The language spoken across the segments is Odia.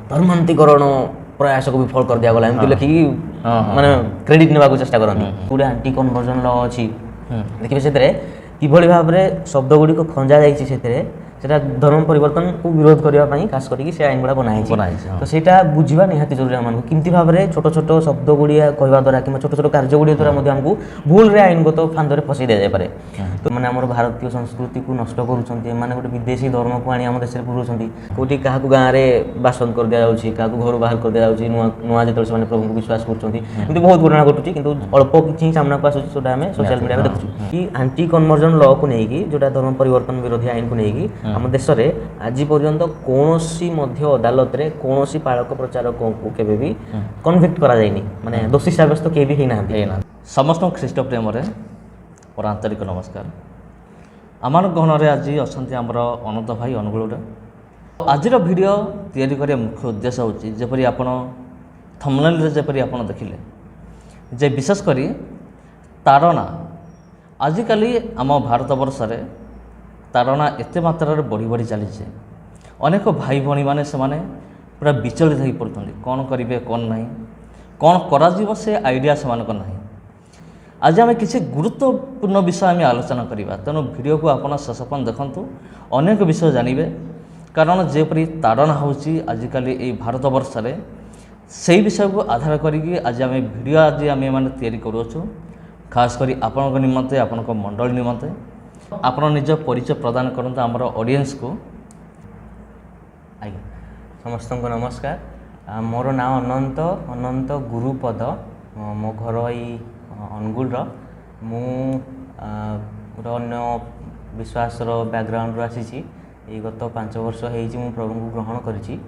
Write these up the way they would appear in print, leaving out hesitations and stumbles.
धर्मांतरीकरण प्रयास को विफल कर दिया गला एमती लिखिकी माने क्रेडिट नेबाक चेष्टा करती गोटे आंटी कन्वर्जन लॉ अच्छी देखिए से किभली भाव में शब्द गुड़िक खंजा जाइए सेटा धर्म परिवर्तन को विरोध करने खास करके से आईन गुड़ा बनाई तो सेटा बुझा निहाती जरूरी आम किमती भाव में छोट छोट शब्द गुड़िया कहवा द्वारा कि छोट छोट कार्य गुड़िया द्वारा आमको भूल रे आईनगत फांदे फसई दि जाए तो मैंने आम भारतीय संस्कृति को नष्ट करें गोटे विदेशी धर्म को आम देश में पुरों कौटी क्या गाँव में बासन कर दि जाऊँगी क्या घर बाहर कर दि जाऊँगी नुआ जो प्रभु को विश्वास कर बहुत घटना घटुची कि अल्प किसी सामना को आसूँ आम सोशल मीडिया में देखुँ कि आंटी कन्वर्जन लॉ को लेकिन जोटा धर्म परिवर्तन विरोधी आईन को लेकिन आम देश में आज पर्यंत कौन अदालत रे कौन पालक प्रचारक को केबे भी कन्विक्ट करा जायनी माने दोषी साब्यस्त के भी होना समस्त ख्रीष्ट प्रेम और आंतरिक नमस्कार आम गहन आज अच्छा आमर अनंत भाई अनुगुल आज वीडियो तैयारी करने मुख्य उद्देश्य होची जेपरी आपण थंबनेल रे जेपरी आपण देखिले जे विशेषकर ताड़ना आजिकल आम भारत वर्ष रे ताड़ना एते मात्रा बढ़ी बढ़ी चली अनेक भाई भाई मैंने से पूरा विचलित हो पड़ते कौन करेंगे कौन ना कौन कर से आइडिया से ना आज आम किसी गुरुत्वपूर्ण विषय आम आलोचना करवा तेणु वीडियो को आपड़ शेषपन देखु अनेक विषय जानवे कारण जेपरी ताड़ना होची आजिकल ये भारत वर्ष में से विषय को आधार करी आज आम वीडियो आज आम मैंने तैयारी करुँ खास करी आपण निमंते आपण मंडल निमंते आप निज परिचय प्रदान करते आमर ऑडियंस को आज्ञा समस्त को नमस्कार मोर ना अनंत अनंत गुरुपद मो घर यही अनुगुल मु अन्य विश्वास बैकग्राउंड आसी गत 5 वर्ष हो प्रभु को ग्रहण करी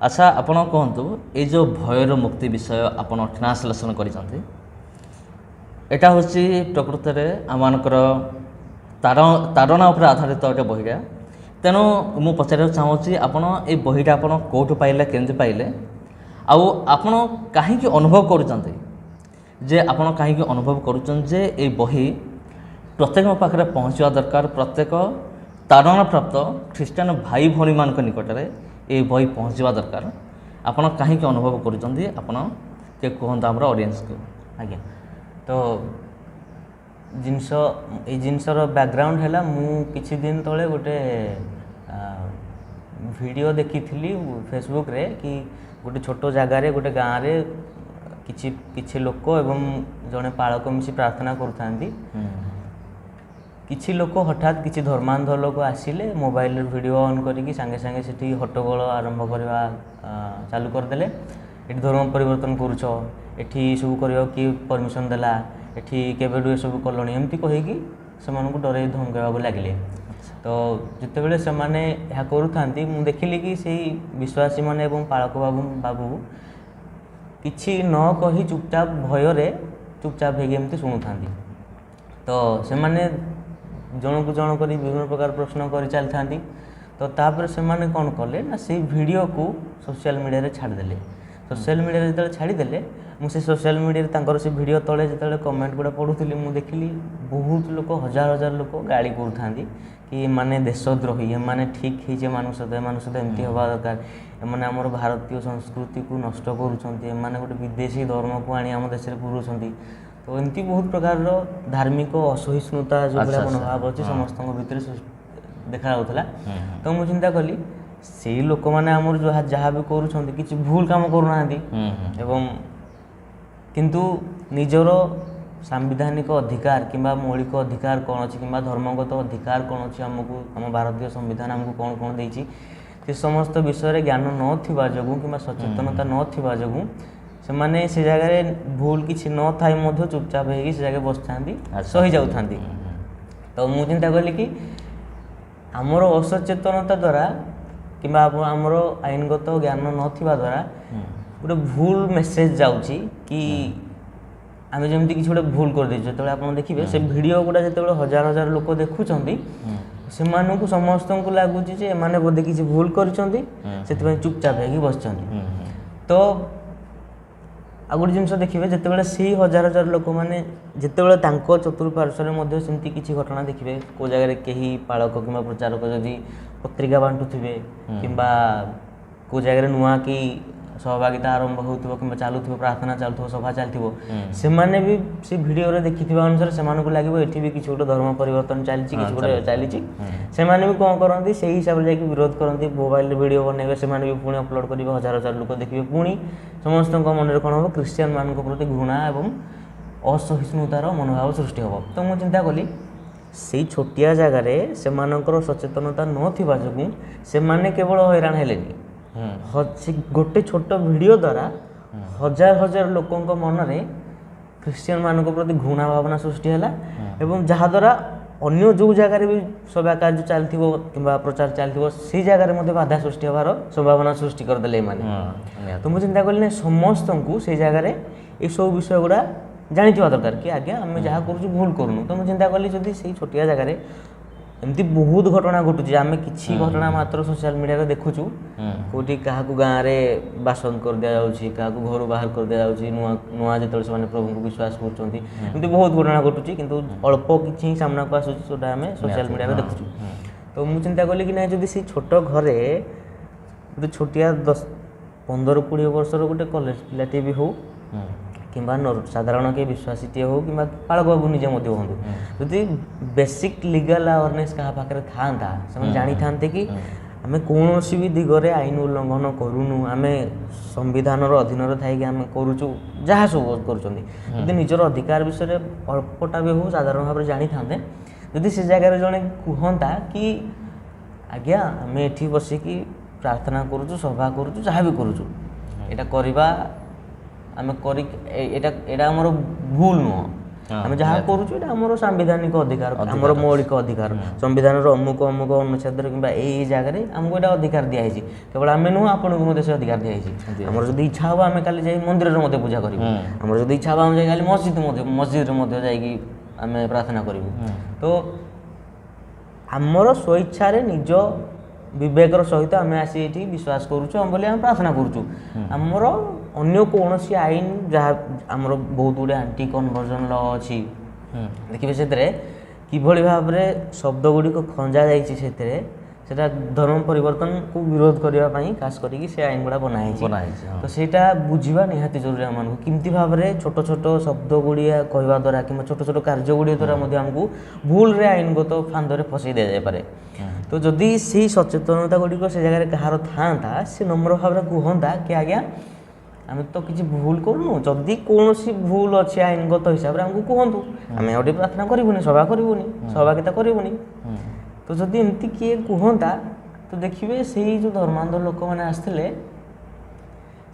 अच्छा आपण कहतु ये जो भयर मुक्ति विषय आपण ट्रांसलेशन कर एटा हूँ प्रकृत में आमर ताड़ना उपर आधारित गोटे बहीटा तेणु मु पचार चाहूँगी आपण ये बहीटा आप कौटू पाइले केमती पाइले आपण कहीं अनुभव करुँचे जे आपण कहीं अनुभव करुँचे ये बही प्रत्येक पाखे पहुँचवा दरकार प्रत्येक ताड़ना प्राप्त ख्रीष्टान भाई भाई मान निकट में ये बही पहुँचवा दरकार आपण कहीं अनुभव करुँचे आपण के कहते आम ऑडियंस को आज्ञा तो जिनसर बैकग्राउंड है मु किछि दिन तले गोटे वीडियो देखी थी फेसबुक रे कि गोटे छोट जगार गोटे गाँव रे किछि लोक एवं जड़े पालक मिसी प्रार्थना करुथांती किछि लोक हठात किछि धर्मांध लोक आसिले मोबाइल वीडियो ऑन करिकी संगे संगे सेठी हट्टगोल आरंभ करवा चालू करदेले एठी धर्म परिवर्तन करूछ एठी सब करवा कि परमिशन देला एठी केबेडु ए सब कलोनी एमती कहिकी सेमानकु डरे धमकाइबा लगिले तो जितेबेले सेमाने या करूथांती मु देखिली कि सेही विश्वासी माने एवं पालक बाबू किछि न कही चुपचाप भय रे चुपचाप हेगे एमती सुनुथांती तो सेमाने जनकु जन करी विभिन्न प्रकार प्रश्न करि चलथांती तो तापर सेमाने कोन कले ना से वीडियो को सोशल मीडिया रे छाड़ देले सोशल मीडिया रे छाड़ी देले मुझे सोशल मीडिया से वीडियो तले जो कमेंट गुड़ा पढ़ुली मुझे देखिली बहुत लोग हजार हजार लोग गाड़ी करूँ कि माने देशद्रोही एमाने ठीक है मान सहित एमती हवा दरकार एमाने आमर भारतीय संस्कृति को नष्ट करुँचे गोटे विदेशी धर्म को आनी आम देश में पुरों तो एमती बहुत प्रकार धार्मिक असहिष्णुता जो मनोभाव अच्छे समस्त भितर देखा तो मुझे चिंता कली से लोक मैंने आमर जहाँ भी करुँच कि भूल काम करूना एवं किंतु निजर सांविधानिक अधिकार किंबा मौलिक अधिकार कौन अच्छी कि धर्मगत अधिकार कौन अच्छी आमको आम भारतीय संविधान आमको कौन कौन देती से समस्त विषय में ज्ञान नथिबा जगु कि सचेतनता नथिबा जगु से माने से जगह भूल किसी न थाई मध्य चुपचाप होगी से जगह बस था सही जाऊँ तो मुझे चिंता कली कि आमर असचेतनता द्वारा कि आमर आईनगत ज्ञान नथिबा द्वारा गोटे भूल मेसेज जाऊँगी कि आम जमी किसी गोटे भूल कर देछु जो आप देखिए से वीडियो गुड़ा जो हजार हजार लोक देखुं से समस्त को लगुच बोधे किसी भूल कर चुपचाप हो बस तो आ गोटे जिन देखिए जिते से हजार हजार लोक मैंने जिते चतुर्पार्श्वर में सेमती किसी घटना देखिए कौ जगह कहीं पालक कि प्रचारक जदि पत्रिका बांटुवे कि କେଉଁ ଜାଗାରେ ନୂଆ କି ସହଭାଗିତା ଆରମ୍ଭ ହେଉଥିବ କିମ୍ବା ଚାଲୁଥିବ ପ୍ରାର୍ଥନା ଚାଲୁଥିବ ସଭା ଚାଲିଥିବ ସେମାନେ ବି ସେ ଭିଡ଼ିଓରେ ଦେଖିଥିବା ଅନୁସାରେ ସେମାନଙ୍କୁ ଲାଗିବ ଏଠି ବି କିଛି ଗୋଟେ ଧର୍ମ ପରିବର୍ତ୍ତନ ଚାଲିଛି କିଛି ଗୋଟେ ଚାଲିଛି ସେମାନେ ବି କ'ଣ କରନ୍ତି ସେଇ ହିସାବରେ ଯାଇକି ବିରୋଧ କରନ୍ତି ମୋବାଇଲରେ ଭିଡ଼ିଓ ବନେଇବେ ସେମାନେ ବି ପୁଣି ଅପଲୋଡ଼ କରିବେ ହଜାର ହଜାର ଲୋକ ଦେଖିବେ ପୁଣି ସମସ୍ତଙ୍କ ମନରେ କ'ଣ ହେବ ଖ୍ରୀଷ୍ଟିଆନ ମାନଙ୍କ ପ୍ରତି ଘୃଣା ଏବଂ ଅସହିଷ୍ଣୁତାର ମନୋଭାବ ସୃଷ୍ଟି ହେବ। ତ ମୁଁ ଚିନ୍ତା କଲି ସେଇ ଛୋଟିଆ ଜାଗାରେ ସେମାନଙ୍କର ସଚେତନତା ନଥିବା ଯୋଗୁଁ ସେମାନେ କେବଳ ହଇରାଣ ହେଲେନି ଗୋଟେ ଛୋଟ ଭିଡ଼ିଓ ଦ୍ୱାରା ହଜାର ହଜାର ଲୋକଙ୍କ ମନରେ ଖ୍ରୀଷ୍ଟିଆନ ମାନଙ୍କ ପ୍ରତି ଘୃଣା ଭାବନା ସୃଷ୍ଟି ହେଲା ଏବଂ ଯାହାଦ୍ୱାରା ଅନ୍ୟ ଯେଉଁ ଜାଗାରେ ବି ସଭା କାର୍ଯ୍ୟ ଚାଲିଥିବ କିମ୍ବା ପ୍ରଚାର ଚାଲିଥିବ ସେଇ ଜାଗାରେ ମଧ୍ୟ ବାଧା ସୃଷ୍ଟି ହେବାର ସମ୍ଭାବନା ସୃଷ୍ଟି କରିଦେଲେ ଏମାନେ। ତ ମୁଁ ଚିନ୍ତା କଲି ନାହିଁ ସମସ୍ତଙ୍କୁ ସେଇ ଜାଗାରେ ଏସବୁ ବିଷୟ ଗୁଡ଼ା ଜାଣିଥିବା ଦରକାର କି ଆଜ୍ଞା ଆମେ ଯାହା କରୁଛୁ ଭୁଲ କରୁନୁ। ତ ମୁଁ ଚିନ୍ତା କଲି ଯଦି ସେଇ ଛୋଟିଆ ଜାଗାରେ ଏମିତି ବହୁତ ଘଟଣା ଘଟୁଛି ଆମେ କିଛି ଘଟଣା ମାତ୍ର ସୋସିଆଲ ମିଡ଼ିଆରେ ଦେଖୁଛୁ କେଉଁଠି କାହାକୁ ଗାଁରେ ବାସନ୍ଦ କରିଦିଆଯାଉଛି କାହାକୁ ଘରୁ ବାହାର କରିଦିଆଯାଉଛି ନୂଆ ନୂଆ ଯେତେବେଳେ ସେମାନେ ପ୍ରଭୁଙ୍କୁ ବିଶ୍ୱାସ କରୁଛନ୍ତି ଏମିତି ବହୁତ ଘଟଣା ଘଟୁଛି କିନ୍ତୁ ଅଳ୍ପ କିଛି ହିଁ ସାମ୍ନାକୁ ଆସୁଛି ଯେଉଁଟା ଆମେ ସୋସିଆଲ ମିଡ଼ିଆରେ ଦେଖୁଛୁ। ତ ମୁଁ ଚିନ୍ତା କଲି କି ନାହିଁ ଯଦି ସେଇ ଛୋଟ ଘରେ ଗୋଟେ ଛୋଟିଆ 10-15-20 ବର୍ଷର ଗୋଟେ କଲେଜ ପିଲାଟିଏ ବି ହଉ କିମ୍ବା ସାଧାରଣ କେହି ବିଶ୍ୱାସୀଟିଏ ହଉ କିମ୍ବା ପାଳକ ବାବୁ ନିଜେ ମଧ୍ୟ ହୁଅନ୍ତୁ ଯଦି ବେସିକ୍ ଲିଗାଲ ଆୱାରନେସ୍ କାହା ପାଖରେ ଥାଆନ୍ତା ସେମାନେ ଜାଣିଥାନ୍ତେ କି ଆମେ କୌଣସି ବି ଦିଗରେ ଆଇନ ଉଲ୍ଲଙ୍ଘନ କରୁନୁ ଆମେ ସମ୍ବିଧାନର ଅଧୀନରେ ଥାଇକି ଆମେ କରୁଛୁ ଯାହା ସବୁ କରୁଛନ୍ତି ଯଦି ନିଜର ଅଧିକାର ବିଷୟରେ ଅଳ୍ପଟା ବି ହଉ ସାଧାରଣ ଭାବରେ ଜାଣିଥାନ୍ତେ ଯଦି ସେ ଜାଗାରେ ଜଣେ କୁହନ୍ତା କି ଆଜ୍ଞା ଆମେ ଏଠି ବସିକି ପ୍ରାର୍ଥନା କରୁଛୁ ସଭା କରୁଛୁ ଯାହା ବି କରୁଛୁ ଏଇଟା କରିବା ଆମେ କରି ଏଇଟା ଆମର ଭୁଲ ନୁହଁ ଆମେ ଯାହା କରୁଛୁ ଏଇଟା ଆମର ସାମ୍ବିଧାନିକ ଅଧିକାର ଆମର ମୌଳିକ ଅଧିକାର ସମ୍ବିଧାନର ଅମୁକ ଅମୁକ ଅନୁଚ୍ଛେଦରେ କିମ୍ବା ଏଇ ଜାଗାରେ ଆମକୁ ଏଇଟା ଅଧିକାର ଦିଆହେଇଛି କେବଳ ଆମେ ନୁହଁ ଆପଣଙ୍କୁ ମଧ୍ୟ ସେ ଅଧିକାର ଦିଆହେଇଛି। ଆମର ଯଦି ଇଚ୍ଛା ହେବ ଆମେ କାଲି ଯାଇ ମନ୍ଦିରରେ ମଧ୍ୟ ପୂଜା କରିବୁ ଆମର ଯଦି ଇଚ୍ଛା ହେବ ଆମେ ଯାଇ କାଲି ମସଜିଦରେ ମଧ୍ୟ ଯାଇକି ଆମେ ପ୍ରାର୍ଥନା କରିବୁ। ତ ଆମର ସ୍ୱଇଚ୍ଛାରେ ନିଜ ବିବେକର ସହିତ ଆମେ ଆସି ଏଠି ବିଶ୍ୱାସ କରୁଛୁ ବୋଲି ଆମେ ପ୍ରାର୍ଥନା କରୁଛୁ ଆମର ଅନ୍ୟ କୌଣସି ଆଇନ ଯାହା ଆମର ବହୁତ ଗୁଡ଼ିଏ ଆଣ୍ଟି କନଭର୍ଜନ ଲ ଅଛି ଦେଖିବେ ସେଥିରେ କିଭଳି ଭାବରେ ଶବ୍ଦ ଗୁଡ଼ିକ ଖଞ୍ଜା ଯାଇଛି ସେଥିରେ ସେଟା ଧର୍ମ ପରିବର୍ତ୍ତନକୁ ବିରୋଧ କରିବା ପାଇଁ ଖାସ କରିକି ସେ ଆଇନ ଗୁଡ଼ା ବନା ହେଇଛି। ତ ସେଇଟା ବୁଝିବା ନିହାତି ଜରୁରୀ ଆମମାନଙ୍କୁ କେମିତି ଭାବରେ ଛୋଟ ଛୋଟ ଶବ୍ଦ ଗୁଡ଼ିଆ କହିବା ଦ୍ୱାରା କିମ୍ବା ଛୋଟ ଛୋଟ କାର୍ଯ୍ୟ ଗୁଡ଼ିକ ଦ୍ୱାରା ମଧ୍ୟ ଆମକୁ ଭୁଲରେ ଆଇନଗତ ଫାନ୍ଦରେ ଫସାଇ ଦିଆଯାଇପାରେ। ତ ଯଦି ସେଇ ସଚେତନତା ଗୁଡ଼ିକ ସେ ଜାଗାରେ କାହାର ଥାଆନ୍ତା ସେ ନମ୍ର ଭାବରେ କୁହନ୍ତା କି ଆଜ୍ଞା ଆମେ ତ କିଛି ଭୁଲ କରୁନୁ ଯଦି କୌଣସି ଭୁଲ ଅଛି ଆଇନଗତ ହିସାବରେ ଆମକୁ କୁହନ୍ତୁ ଆମେ ଆଉ ଟିକେ ପ୍ରାର୍ଥନା କରିବୁନି ସଭା କରିବୁନି ସହଭାଗିତା କରିବୁନି। ତ ଯଦି ଏମିତି କିଏ କୁହନ୍ତା ତ ଦେଖିବେ ସେଇ ଯେଉଁ ଧର୍ମାନ୍ଧ ଲୋକମାନେ ଆସିଥିଲେ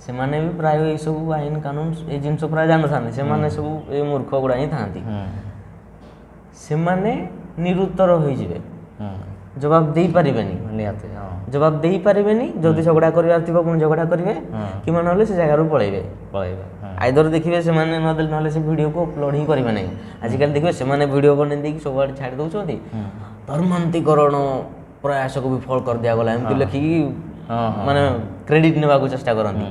ସେମାନେ ବି ପ୍ରାୟ ଏଇସବୁ ଆଇନ କାନୁନ ଏଇ ଜିନିଷ ପ୍ରାୟ ଜାଣିଥାନ୍ତି ସେମାନେ ସବୁ ଏଇ ମୂର୍ଖ ଗୁଡ଼ା ହିଁ ଥାଆନ୍ତି ସେମାନେ ନିରୁତ୍ତର ହୋଇଯିବେ ଜବାବ ଦେଇପାରିବେନି ଜବାବ ଦେଇପାରିବେନି ଯଦି ଝଗଡ଼ା କରିବାର ଥିବ ପୁଣି ଝଗଡ଼ା କରିବେ କିମ୍ବା ନହେଲେ ସେ ଜାଗାରୁ ପଳେଇବେ ଆଇଦର ଦେଖିବେ ସେମାନେ ନହେଲେ ସେ ଭିଡ଼ିଓକୁ ଅପଲୋଡ଼ ହିଁ କରିବେ ନାହିଁ। ଆଜିକାଲି ଦେଖିବେ ସେମାନେ ଭିଡ଼ିଓ ବନେଇ ଦେଇକି ସବୁଆଡ଼େ ଛାଡ଼ି ଦେଉଛନ୍ତି ଧର୍ମାନ୍ତୀକରଣ ପ୍ରୟାସକୁ ବିଫଳ କରିଦିଆଗଲା ଏମିତି ଲେଖିକି ମାନେ କ୍ରେଡ଼ିଟ୍ ନେବାକୁ ଚେଷ୍ଟା କରନ୍ତି।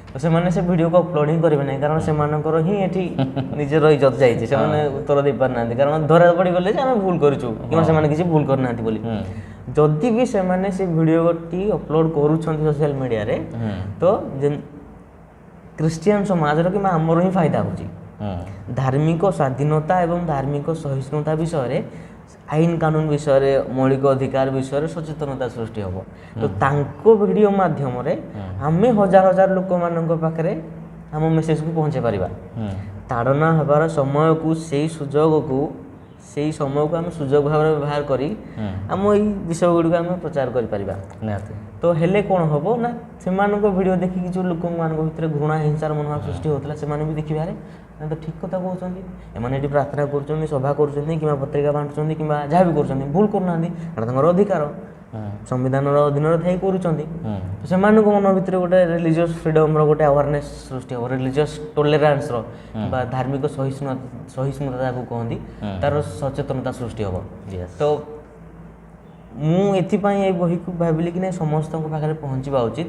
ତ ସେମାନେ ସେ ଭିଡ଼ିଓକୁ ଅପଲୋଡ଼ ହିଁ କରିବେ ନାହିଁ କାରଣ ସେମାନଙ୍କର ହିଁ ଏଠି ନିଜର ଇଜ୍ଜତ ଯାଇଛି ସେମାନେ ଉତ୍ତର ଦେଇପାରୁନାହାନ୍ତି କାରଣ ଧରା ପଡ଼ିଗଲେ ଯେ ଆମେ ଭୁଲ କରିଛୁ କିମ୍ବା ସେମାନେ କିଛି ଭୁଲ କରିନାହାନ୍ତି ବୋଲି। ଯଦି ବି ସେମାନେ ସେ ଭିଡ଼ିଓଟି ଅପଲୋଡ଼ କରୁଛନ୍ତି ସୋସିଆଲ ମିଡ଼ିଆରେ ତ ଖ୍ରୀଷ୍ଟିଆନ ସମାଜର କିମ୍ବା ଆମର ହିଁ ଫାଇଦା ହେଉଛି ଧାର୍ମିକ ସ୍ୱାଧୀନତା ଏବଂ ଧାର୍ମିକ ସହିଷ୍ଣୁତା ବିଷୟରେ ଆଇନ କାନୁନ ବିଷୟରେ ମୌଳିକ ଅଧିକାର ବିଷୟରେ ସଚେତନତା ସୃଷ୍ଟି ହେବ। ତ ତାଙ୍କ ଭିଡ଼ିଓ ମାଧ୍ୟମରେ ଆମେ ହଜାର ହଜାର ଲୋକମାନଙ୍କ ପାଖରେ ଆମ ମେସେଜକୁ ପହଞ୍ଚାଇ ପାରିବା ତାଡ଼ନା ହେବାର ସମୟକୁ ସେଇ ସମୟକୁ ଆମେ ସୁଯୋଗ ଭାବରେ ବ୍ୟବହାର କରି ଆମ ଏଇ ବିଷୟ ଗୁଡ଼ିକୁ ଆମେ ପ୍ରଚାର କରିପାରିବା। ତ ହେଲେ କ'ଣ ହେବ ନା ସେମାନଙ୍କ ଭିଡ଼ିଓ ଦେଖିକି ଯେଉଁ ଲୋକମାନଙ୍କ ଭିତରେ ଘୃଣା ହିଂସାର ମନୋଭାବ ସୃଷ୍ଟି ହେଉଥିଲା ସେମାନେ ବି ଦେଖିବେ ଆରେ ତ ଠିକ୍ କଥା କହୁଛନ୍ତି ଏମାନେ ଏଠି ପ୍ରାର୍ଥନା କରୁଛନ୍ତି ସଭା କରୁଛନ୍ତି କିମ୍ବା ପତ୍ରିକା ବାଣ୍ଟୁଛନ୍ତି କିମ୍ବା ଯାହା ବି କରୁଛନ୍ତି ଭୁଲ କରୁନାହାନ୍ତି ଏଇଟା ତାଙ୍କର ଅଧିକାର ସମ୍ବିଧାନର ଅଧୀନରେ ଥାଇ କରୁଛନ୍ତି। ତ ସେମାନଙ୍କ ମନ ଭିତରେ ଗୋଟେ ରିଲିଜିୟସ୍ ଫ୍ରିଡମ୍ର ଗୋଟେ ଆୱାରନେସ୍ ସୃଷ୍ଟି ହେବ ରିଲିଜିୟସ୍ ଟୋଲେରାନ୍ସର ବା ଧାର୍ମିକ ସହିଷ୍ଣୁତା ଯାହାକୁ କହନ୍ତି ତାର ସଚେତନତା ସୃଷ୍ଟି ହେବ। ତ ମୁଁ ଏଥିପାଇଁ ଏଇ ବହିକୁ ଭାବିଲି କି ନାହିଁ ସମସ୍ତଙ୍କ ପାଖରେ ପହଞ୍ଚିବା ଉଚିତ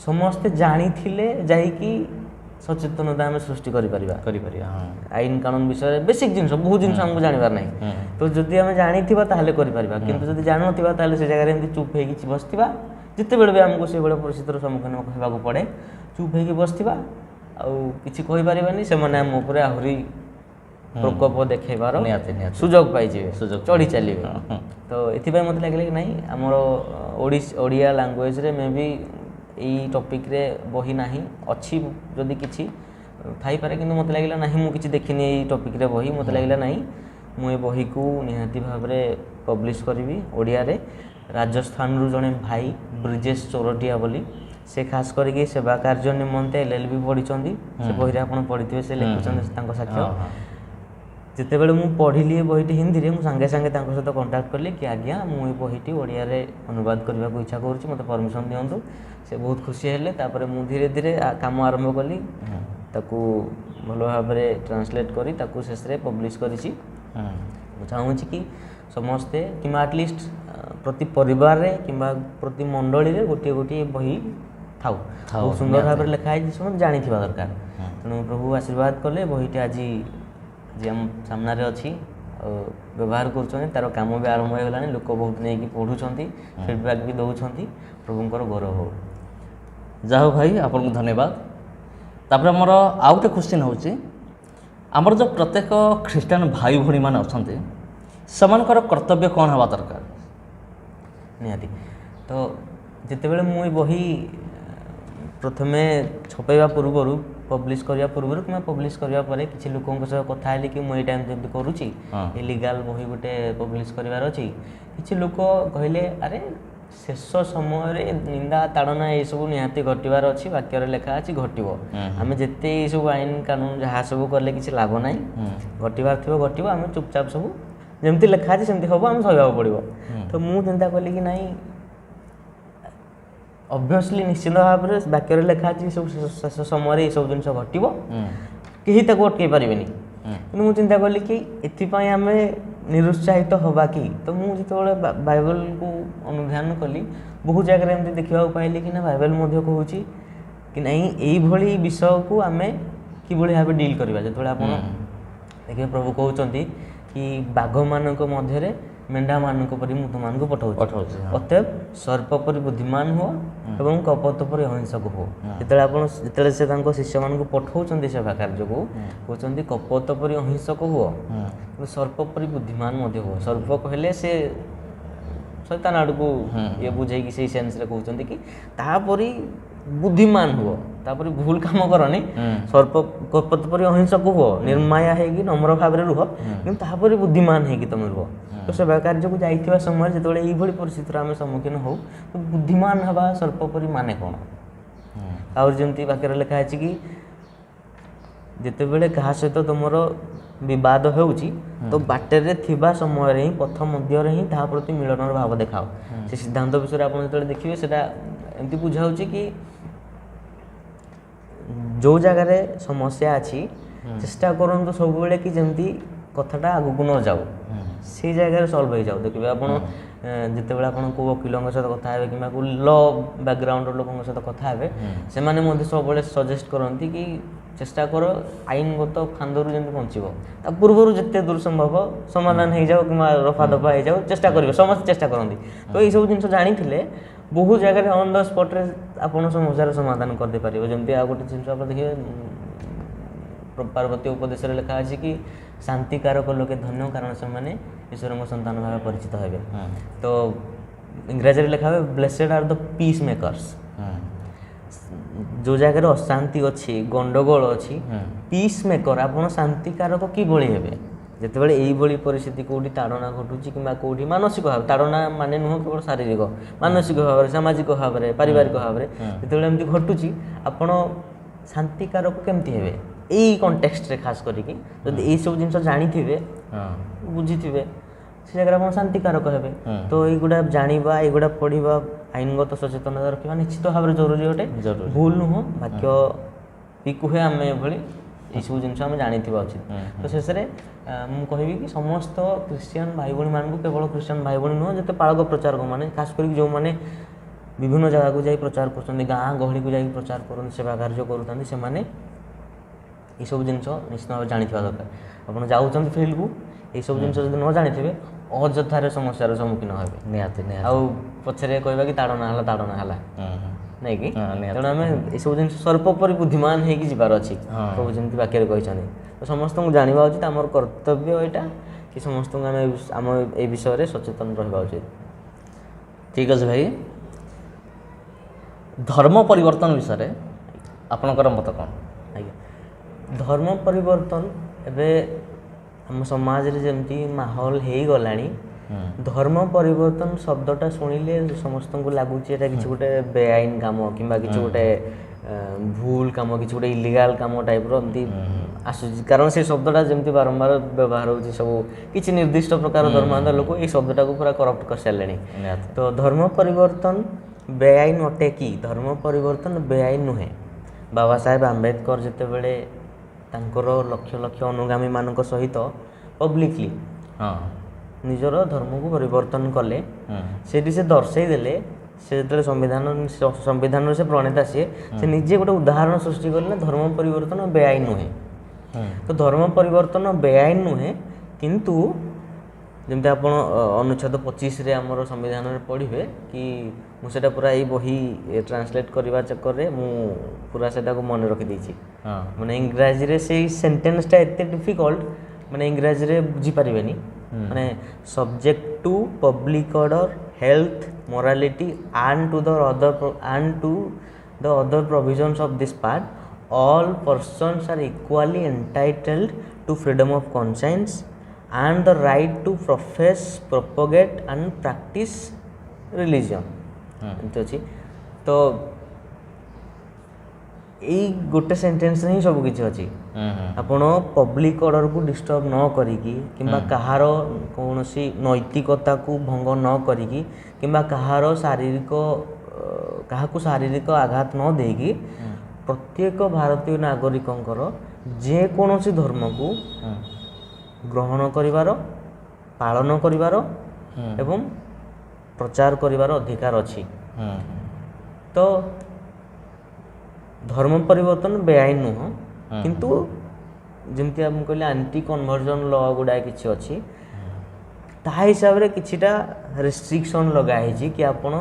ସମସ୍ତେ ଜାଣିଥିଲେ ଯାଇକି ସଚେତନତା ଆମେ ସୃଷ୍ଟି କରିପାରିବା ଆଇନ କାନୁନ ବିଷୟରେ ବେସିକ୍ ଜିନିଷ ବହୁତ ଜିନିଷ ଆମକୁ ଜାଣିବାର ନାହିଁ। ତ ଯଦି ଆମେ ଜାଣିଥିବା ତାହେଲେ କରିପାରିବା କିନ୍ତୁ ଯଦି ଜାଣିନଥିବା ତାହେଲେ ସେ ଜାଗାରେ ଏମିତି ଚୁପ୍ ହେଇକି ବସିଥିବା ଯେତେବେଳେ ବି ଆମକୁ ସେଇଭଳିଆ ପରିସ୍ଥିତିର ସମ୍ମୁଖୀନ ହେବାକୁ ପଡ଼େ ଚୁପ୍ ହେଇକି ବସିଥିବା ଆଉ କିଛି କହିପାରିବାନି, ସେମାନେ ଆମ ଉପରେ ଆହୁରି ପ୍ରକୋପ ଦେଖେଇବାର ସୁଯୋଗ ପାଇଯିବେ, ଚଢ଼ି ଚାଲିବେ। ତ ଏଥିପାଇଁ ମୋତେ ଲାଗିଲା କି ନାହିଁ ଆମର ଓଡ଼ିଆ ଲାଙ୍ଗୁଏଜରେ ମେ ବି ଏଇ ଟପିକ୍ରେ ବହି ନାହିଁ, ଅଛି ଯଦି କିଛି ଥାଇପାରେ, କିନ୍ତୁ ମୋତେ ଲାଗିଲା ନାହିଁ, ମୁଁ କିଛି ଦେଖିନି ଏଇ ଟପିକ୍ରେ ବହି, ମୋତେ ଲାଗିଲା ନାହିଁ ମୁଁ ଏ ବହିକୁ ନିହାତି ଭାବରେ ପବ୍ଲିଶ କରିବି ଓଡ଼ିଆରେ। ରାଜସ୍ଥାନରୁ ଜଣେ ଭାଇ ବ୍ରିଜେଶ ଚୋରଟିଆ ବୋଲି, ସେ ଖାସ୍ କରିକି ସେବା କାର୍ଯ୍ୟ ନିମନ୍ତେ LLB ପଢ଼ିଛନ୍ତି, ସେ ବହିରେ ଆପଣ ପଢ଼ିଥିବେ, ସେ ଲେଖୁଛନ୍ତି ତାଙ୍କ ସାକ୍ଷ୍ୟ। ଯେତେବେଳେ ମୁଁ ପଢ଼ିଲି ଏ ବହିଟି ହିନ୍ଦୀରେ, ମୁଁ ସାଙ୍ଗେ ସାଙ୍ଗେ ତାଙ୍କ ସହିତ କଣ୍ଟାକ୍ଟ କଲି କି ଆଜ୍ଞା ମୁଁ ଏ ବହିଟି ଓଡ଼ିଆରେ ଅନୁବାଦ କରିବାକୁ ଇଚ୍ଛା କରୁଛି, ମୋତେ ପରମିସନ୍ ଦିଅନ୍ତୁ। ସେ ବହୁତ ଖୁସି ହେଲେ। ତାପରେ ମୁଁ ଧୀରେ ଧୀରେ କାମ ଆରମ୍ଭ କଲି, ତାକୁ ଭଲ ଭାବରେ ଟ୍ରାନ୍ସଲେଟ୍ କରି ତାକୁ ଶେଷରେ ପବ୍ଲିଶ କରିଛି। ମୁଁ ଚାହୁଁଛି କି ସମସ୍ତେ କିମ୍ବା ଆଟଲିଷ୍ଟ ପ୍ରତି ପରିବାରରେ କିମ୍ବା ପ୍ରତି ମଣ୍ଡଳୀରେ ଗୋଟିଏ ଗୋଟିଏ ବହି ଥାଉ, ବହୁତ ସୁନ୍ଦର ଭାବରେ ଲେଖା ହେଇଛି, ସମସ୍ତେ ଜାଣିଥିବା ଦରକାର। ତେଣୁ ପ୍ରଭୁ ଆଶୀର୍ବାଦ କଲେ ବହିଟି ଆଜି ଆମ ସାମ୍ନାରେ ଅଛି ଆଉ ବ୍ୟବହାର କରୁଛନ୍ତି, ତା'ର କାମ ବି ଆରମ୍ଭ ହୋଇଗଲାଣି, ଲୋକ ବହୁତ ନେଇକି ପଢ଼ୁଛନ୍ତି, ଫିଡ଼ବ୍ୟାକ୍ ବି ଦେଉଛନ୍ତି, ପ୍ରଭୁଙ୍କର ଗୌରବ ହଉ। ଯାହା ହଉ ଭାଇ, ଆପଣଙ୍କୁ ଧନ୍ୟବାଦ। ତାପରେ ଆମର ଆଉ ଗୋଟେ କ୍ୱେଶ୍ଚିନ୍ ହେଉଛି, ଆମର ଯେଉଁ ପ୍ରତ୍ୟେକ ଖ୍ରୀଷ୍ଟିଆନ ଭାଇ ଭଉଣୀମାନେ ଅଛନ୍ତି ସେମାନଙ୍କର କର୍ତ୍ତବ୍ୟ କ'ଣ ହେବା ଦରକାର? ନିହାତି ତ ଯେତେବେଳେ ମୁଁ ଏ ବହି ପ୍ରଥମେ ଛପେଇବା ପୂର୍ବରୁ, ପବ୍ଲିଶ କରିବା ପୂର୍ବରୁ କିମ୍ବା ପବ୍ଲିଶ କରିବା ପରେ କିଛି ଲୋକଙ୍କ ସହ କଥା ହେଲି କି ମୁଁ ଏଇଟା ଏମିତି କରୁଛି, ଏ ଲିଗାଲ୍ ବହି ଗୋଟେ ପବ୍ଲିଶ କରିବାର ଅଛି। କିଛି ଲୋକ କହିଲେ ଆରେ ଶେଷ ସମୟରେ ନିନ୍ଦା ତାଡ଼ନା ଏସବୁ ନିହାତି ଘଟିବାର ଅଛି, ବାକ୍ୟରେ ଲେଖା ଅଛି ଘଟିବ, ଆମେ ଯେତେ ଏସବୁ ଆଇନ କାନୁନ ଯାହା ସବୁ କଲେ କିଛି ଲାଭ ନାହିଁ, ଘଟିବାର ଥିବ ଘଟିବ, ଆମେ ଚୁପଚାପ ସବୁ ଯେମିତି ଲେଖା ଅଛି ସେମିତି ହେବ, ଆମେ ସହିବାକୁ ପଡ଼ିବ। ତ ମୁଁ ଚିନ୍ତା କଲି କି ନାହିଁ, ଅବଭିୟସଲି ନିଶ୍ଚିତ ଭାବରେ ବାକ୍ୟରେ ଲେଖା ଅଛି ସବୁ ଶେଷ ସମୟରେ ଏସବୁ ଜିନିଷ ଘଟିବ, କେହି ତାକୁ ଅଟକାଇ ପାରିବେନି। କିନ୍ତୁ ମୁଁ ଚିନ୍ତା କଲି କି ଏଥିପାଇଁ ଆମେ ନିରୁତ୍ସାହିତ ହେବା କି? ତ ମୁଁ ଯେତେବେଳେ ବାଇବଲକୁ ଅନୁଧ୍ୟାନ କଲି, ବହୁ ଜାଗାରେ ଏମିତି ଦେଖିବାକୁ ପାଇଲି କି ନା ବାଇବଲ ମଧ୍ୟ କହୁଛି କି ନାହିଁ ଏଇଭଳି ବିଷୟକୁ ଆମେ କିଭଳି ଭାବେ ଡିଲ୍ କରିବା। ଯେତେବେଳେ ଆପଣ ଦେଖିବେ ପ୍ରଭୁ କହୁଛନ୍ତି କି ବାଘମାନଙ୍କ ମଧ୍ୟରେ ମେଣ୍ଢାମାନଙ୍କ ପରି ମୁଁ ତୁମମାନଙ୍କୁ ପଠାଉଛି, ଅତଏବ ସର୍ପ ପରି ବୁଦ୍ଧିମାନ ହୁଅ ଏବଂ କପଟ ପରି ଅହିଂସକ ହୁଅ। ଯେତେବେଳେ ସେ ତାଙ୍କ ଶିଷ୍ୟମାନଙ୍କୁ ପଠାଉଛନ୍ତି ସେବା କାର୍ଯ୍ୟକୁ, କହୁଛନ୍ତି କପଟ ପରି ଅହିଂସକ ହୁଅ କିନ୍ତୁ ସର୍ପ ପରି ବୁଦ୍ଧିମାନ ମଧ୍ୟ ହୁଅ। ସର୍ପ କହିଲେ ସେ ଶୈତାନ ଆଡ଼କୁ ଇଏ ବୁଝେଇକି ସେଇ ସେନ୍ସରେ କହୁଛନ୍ତି କି ତାପରି ବୁଦ୍ଧିମାନ ହୁଅ, ତାପରି ଭୁଲ କାମ କରନି, ସର୍ପ କପଟ ପରି ଅହିଂସକ ହୁଅ, ନିର୍ମାୟା ହେଇକି ନମ୍ର ଭାବରେ ରୁହ, କିନ୍ତୁ ତାପରି ବୁଦ୍ଧିମାନ ହେଇକି ତମେ ରୁହ। ତ ସେବା କାର୍ଯ୍ୟକୁ ଯାଇଥିବା ସମୟରେ ଯେତେବେଳେ ଏଇଭଳି ପରିସ୍ଥିତିର ଆମେ ସମ୍ମୁଖୀନ ହଉ, ତ ବୁଦ୍ଧିମାନ ହେବା ସର୍ପ ପରି ମାନେ କ'ଣ? ଆହୁରି ଯେମିତି ବାକ୍ୟରେ ଲେଖା ଅଛି କି ଯେତେବେଳେ କାହା ସହିତ ତୁମର ବିବାଦ ହେଉଛି ତ ବାଟରେ ଥିବା ସମୟରେ ହିଁ, ପଥ ମଧ୍ୟରେ ହିଁ ତାହା ପ୍ରତି ମିଳନର ଭାବ ଦେଖାଅ। ସେ ସିଦ୍ଧାନ୍ତ ବିଷୟରେ ଆପଣ ଯେତେବେଳେ ଦେଖିବେ ସେଟା ଏମିତି ବୁଝାଉଛି କି ଯେଉଁ ଜାଗାରେ ସମସ୍ୟା ଅଛି ଚେଷ୍ଟା କରନ୍ତୁ ସବୁବେଳେ କି ଯେମିତି କଥାଟା ଆଗକୁ ନ ଯାଉ, ସେଇ ଜାଗାରେ ସଲ୍ଭ ହେଇଯାଉ। ଦେଖିବେ ଆପଣ ଯେତେବେଳେ ଆପଣ କେଉଁ ଓକିଲଙ୍କ ସହିତ କଥା ହେବେ କିମ୍ବା କେଉଁ ଲ ବ୍ୟାକ୍ଗ୍ରାଉଣ୍ଡର ଲୋକଙ୍କ ସହିତ କଥା ହେବେ, ସେମାନେ ମଧ୍ୟ ସବୁବେଳେ ସଜେଷ୍ଟ କରନ୍ତି କି ଚେଷ୍ଟା କର ଆଇନଗତ ଫାନ୍ଦରୁ ଯେମିତି ବଞ୍ଚିବ, ତା ପୂର୍ବରୁ ଯେତେ ଦୂର ସମ୍ଭବ ସମାଧାନ ହେଇଯାଉ କିମ୍ବା ରଫା ଦଫା ହେଇଯାଉ, ଚେଷ୍ଟା କରିବେ, ସମସ୍ତେ ଚେଷ୍ଟା କରନ୍ତି। ତ ଏଇସବୁ ଜିନିଷ ଜାଣିଥିଲେ ବହୁ ଜାଗାରେ ଅନ୍ ଦ ସ୍ପଟ୍ରେ ଆପଣ ସମସ୍ୟାର ସମାଧାନ କରିଦେଇପାରିବେ। ଯେମିତି ଆଉ ଗୋଟେ ଜିନିଷ ଆପଣ ଦେଖିବେ ପାର୍ବତୀ ଉପଦେଶରେ ଲେଖା ଅଛି କି ଶାନ୍ତିକାରକ ଲୋକେ ଧନ୍ୟ କାରଣ ସେମାନେ ଈଶ୍ୱରଙ୍କ ସନ୍ତାନ ଭାବେ ପରିଚିତ ହେବେ। ତ ଇଂରାଜୀରେ ଲେଖା ହୁଏ ବ୍ଲେସେଡ୍ ଆର୍ ଦ ପିସ୍ ମେକର୍ସ। ଯେଉଁ ଜାଗାରେ ଅଶାନ୍ତି ଅଛି, ଗଣ୍ଡଗୋଳ ଅଛି, ପିସ୍ ମେକର ଆପଣ ଶାନ୍ତିକାରକ କିଭଳି ହେବେ? ଯେତେବେଳେ ଏଇଭଳି ପରିସ୍ଥିତି କେଉଁଠି ତାଡ଼ନା ଘଟୁଛି କିମ୍ବା କେଉଁଠି ମାନସିକ ଭାବେ, ତାଡ଼ନା ମାନେ ନୁହଁ କେବଳ ଶାରୀରିକ, ମାନସିକ ଭାବରେ, ସାମାଜିକ ଭାବରେ, ପାରିବାରିକ ଭାବରେ ଯେତେବେଳେ ଏମିତି ଘଟୁଛି, ଆପଣ ଶାନ୍ତିକାରକ କେମିତି ହେବେ? ଏଇ କଣ୍ଟେକ୍ସଟରେ ଖାସ୍ କରିକି ଯଦି ଏଇସବୁ ଜିନିଷ ଜାଣିଥିବେ, ବୁଝିଥିବେ, ସେ ଜାଗାରେ ଆପଣ ଶାନ୍ତିକାରକ ହେବେ। ତ ଏଇଗୁଡ଼ା ଜାଣିବା, ଏଇଗୁଡ଼ା ପଢ଼ିବା, ଆଇନଗତ ସଚେତନତା ରଖିବା ନିଶ୍ଚିତ ଭାବରେ ଜରୁରୀ ଅଟେ, ଭୁଲ ନୁହଁ। ବାକ୍ୟ ବି କୁହେ ଆମେ ଏଭଳି ଏଇସବୁ ଜିନିଷ ଆମେ ଜାଣିଥିବା ଉଚିତ। ତ ଶେଷରେ ମୁଁ କହିବି କି ସମସ୍ତ ଖ୍ରୀଷ୍ଟିଆନ ଭାଇ ଭଉଣୀମାନଙ୍କୁ, କେବଳ ଖ୍ରୀଷ୍ଟିଆନ ଭାଇ ଭଉଣୀ ନୁହଁ, ଯେତେ ପାଳକ ପ୍ରଚାରକମାନେ, ଖାସ୍ କରିକି ଯେଉଁମାନେ ବିଭିନ୍ନ ଜାଗାକୁ ଯାଇ ପ୍ରଚାର କରୁଛନ୍ତି, ଗାଁ ଗହଳିକୁ ଯାଇକି ପ୍ରଚାର କରନ୍ତି, ସେବା କାର୍ଯ୍ୟ କରୁଛନ୍ତି, ସେମାନେ ଏଇସବୁ ଜିନିଷ ନିଶ୍ଚିତ ଭାବରେ ଜାଣିଥିବା ଦରକାର। ଆପଣ ଯାଉଛନ୍ତି ଫିଲ୍ଡକୁ, ଏଇସବୁ ଜିନିଷ ଯଦି ନ ଜାଣିଥିବେ ଅଯଥାରେ ସମସ୍ୟାର ସମ୍ମୁଖୀନ ହେବେ ନିହାତି ନିହାତି ଆଉ ପଛରେ କହିବା କି ତାଡ଼ନା ହେଲା ନାଇଁ କି ନିହାତି। ତେଣୁ ଆମେ ଏସବୁ ଜିନିଷ ସର୍ବୋପରି ବୁଦ୍ଧିମାନ ହେଇକି ଯିବାର ଅଛି ପ୍ରଭୁ ଯେମିତି ବାକ୍ୟରେ କହିଛନ୍ତି ତ ସମସ୍ତଙ୍କୁ ଜାଣିବା ଉଚିତ ଆମର କର୍ତ୍ତବ୍ୟ ଏଇଟା କି ସମସ୍ତଙ୍କୁ ଆମେ ଆମ ଏଇ ବିଷୟରେ ସଚେତନ ରହିବା ଉଚିତ। ଠିକ୍ ଅଛି ଭାଇ, ଧର୍ମ ପରିବର୍ତ୍ତନ ବିଷୟରେ ଆପଣଙ୍କର ମତ କ'ଣ? ଆଜ୍ଞା, ଧର୍ମ ପରିବର୍ତ୍ତନ ଏବେ ଆମ ସମାଜରେ ଯେମିତି ମାହୋଲ ହେଇଗଲାଣି ଧର୍ମ ପରିବର୍ତ୍ତନ ଶବ୍ଦଟା ଶୁଣିଲେ ସମସ୍ତଙ୍କୁ ଲାଗୁଛି ଏଇଟା କିଛି ଗୋଟେ ବେଆଇନ କାମ କିମ୍ବା କିଛି ଗୋଟେ ଭୁଲ କାମ, କିଛି ଗୋଟେ ଇଲିଗାଲ କାମ ଟାଇପ୍ର ଏମିତି ଆସୁଛି। କାରଣ ସେ ଶବ୍ଦଟା ଯେମିତି ବାରମ୍ବାର ବ୍ୟବହାର ହେଉଛି ସବୁ କିଛି ନିର୍ଦ୍ଦିଷ୍ଟ ପ୍ରକାର ଧର୍ମାନ୍ତ ଲୋକ ଏଇ ଶବ୍ଦଟାକୁ ପୁରା କରପ୍ଟ କରିସାରିଲେଣି। ତ ଧର୍ମ ପରିବର୍ତ୍ତନ ବେଆଇନ ଅଟେ କି? ଧର୍ମ ପରିବର୍ତ୍ତନ ବେଆଇନ ନୁହେଁ। ବାବା ସାହେବ ଆମ୍ବେଦକର ଯେତେବେଳେ ତାଙ୍କର ଲକ୍ଷ ଲକ୍ଷ ଅନୁଗାମୀମାନଙ୍କ ସହିତ ପବ୍ଲିକଲି ନିଜର ଧର୍ମକୁ ପରିବର୍ତ୍ତନ କଲେ ସେଠି ସେ ଦର୍ଶାଇ ଦେଲେ ସେ ଯେତେବେଳେ ସମ୍ବିଧାନର ସେ ପ୍ରଣେତା ସିଏ ସେ ନିଜେ ଗୋଟେ ଉଦାହରଣ ସୃଷ୍ଟି କଲେ ନା ଧର୍ମ ପରିବର୍ତ୍ତନ ବେଆଇନ ନୁହେଁ। ତ ଧର୍ମ ପରିବର୍ତ୍ତନ ବେଆଇନ ନୁହେଁ, କିନ୍ତୁ ଯେମିତି ଆପଣ ଅନୁଚ୍ଛେଦ 25ରେ ଆମର ସମ୍ବିଧାନରେ ପଢ଼ିବେ କି ମୁଁ ସେଇଟା ପୁରା ଏଇ ବହି ଟ୍ରାନ୍ସଲେଟ୍ କରିବା ଚକ୍କରରେ ମୁଁ ପୁରା ସେଟାକୁ ମନେ ରଖିଦେଇଛି। ମାନେ ଇଂରାଜୀରେ ସେଇ ସେଣ୍ଟେନ୍ସଟା ଏତେ ଡିଫିକଲ୍ଟ, ମାନେ ଇଂରାଜୀରେ ବୁଝିପାରିବେନି। ମାନେ subject to public order, health, morality and to the other provisions of this part, all persons are equally entitled to freedom of conscience and the right to profess, propagate and practice religion। ଏମିତି ଅଛି। ତ ଏଇ ଗୋଟେ ସେଣ୍ଟେନ୍ସରେ ହିଁ ସବୁ କିଛି ଅଛି। ଆପଣ ପବ୍ଲିକ ଅର୍ଡ଼ରକୁ ଡିଷ୍ଟର୍ବ ନ କରିକି କିମ୍ବା କାହାର କୌଣସି ନୈତିକତାକୁ ଭଙ୍ଗ ନ କରିକି କିମ୍ବା କାହାକୁ ଶାରୀରିକ ଆଘାତ ନ ଦେଇକି ପ୍ରତ୍ୟେକ ଭାରତୀୟ ନାଗରିକଙ୍କର ଯେକୌଣସି ଧର୍ମକୁ ଗ୍ରହଣ କରିବାର, ପାଳନ କରିବାର ଏବଂ ପ୍ରଚାର କରିବାର ଅଧିକାର ଅଛି। ତ ଧର୍ମ ପରିବର୍ତ୍ତନ ବେଆଇନ ନୁହଁ, କିନ୍ତୁ ଯେମିତି ମୁଁ କହିଲି ଆଣ୍ଟି କନଭର୍ଜନ ଲ ଗୁଡ଼ାଏ କିଛି ଅଛି, ତାହା ହିସାବରେ କିଛିଟା ରେଷ୍ଟ୍ରିକ୍ସନ୍ ଲଗା ହେଇଛି କି ଆପଣ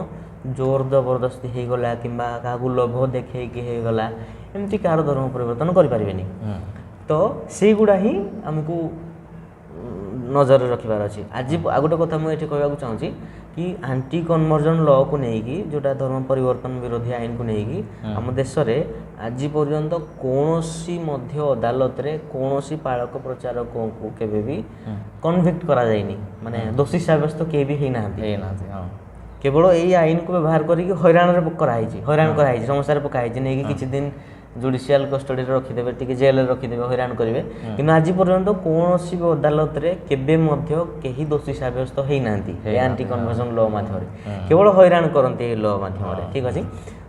ଜୋର ଜବରଦସ୍ତି ହେଇଗଲା କିମ୍ବା କାହାକୁ ଲୋଭ ଦେଖେଇକି ହେଇଗଲା ଏମିତି କାହାର ଧର୍ମ ପରିବର୍ତ୍ତନ କରିପାରିବେନି। ତ ସେଇଗୁଡ଼ା ହିଁ ଆମକୁ ନଜରରେ ରଖିବାର ଅଛି। ଆଜି ଆଉ ଗୋଟେ କଥା ମୁଁ ଏଠି କହିବାକୁ ଚାହୁଁଛି କି ଆଣ୍ଟି କନଭର୍ଜନ ଲକୁ ନେଇକି ଯେଉଁଟା ଧର୍ମ ପରିବର୍ତ୍ତନ ବିରୋଧୀ ଆଇନକୁ ନେଇକି ଆମ ଦେଶରେ ଆଜି ପର୍ଯ୍ୟନ୍ତ କୌଣସି ମଧ୍ୟ ଅଦାଲତରେ କୌଣସି ପାଳକ ପ୍ରଚାରକଙ୍କୁ କେବେ ବି କନଭିକ୍ଟ କରାଯାଇନି, ମାନେ ଦୋଷୀ ସାବ୍ୟସ୍ତ କେହି ବି ହେଇନାହାନ୍ତି। କେବଳ ଏଇ ଆଇନକୁ ବ୍ୟବହାର କରିକି ହଇରାଣ କରାହେଇଛି, ସମସ୍ୟାରେ ପକାହେଇଛି, ନେଇକି କିଛି ଦିନ ଜୁଡ଼ିସିଆଲ କଷ୍ଟଡିରେ ରଖିଦେବେ, ଟିକେ ଜେଲରେ ରଖିଦେବେ, ହଇରାଣ କରିବେ। କିନ୍ତୁ ଆଜି ପର୍ଯ୍ୟନ୍ତ କୌଣସି ବି ଅଦାଲତରେ କେବେ ମଧ୍ୟ କେହି ଦୋଷୀ ସାବ୍ୟସ୍ତ ହେଇନାହାନ୍ତି ଏ ଆଣ୍ଟି କନଭର୍ଜନ ଲ ମାଧ୍ୟମରେ, କେବଳ ହଇରାଣ କରନ୍ତି ଏ ଲ ମାଧ୍ୟମରେ। ଠିକ୍ ଅଛି।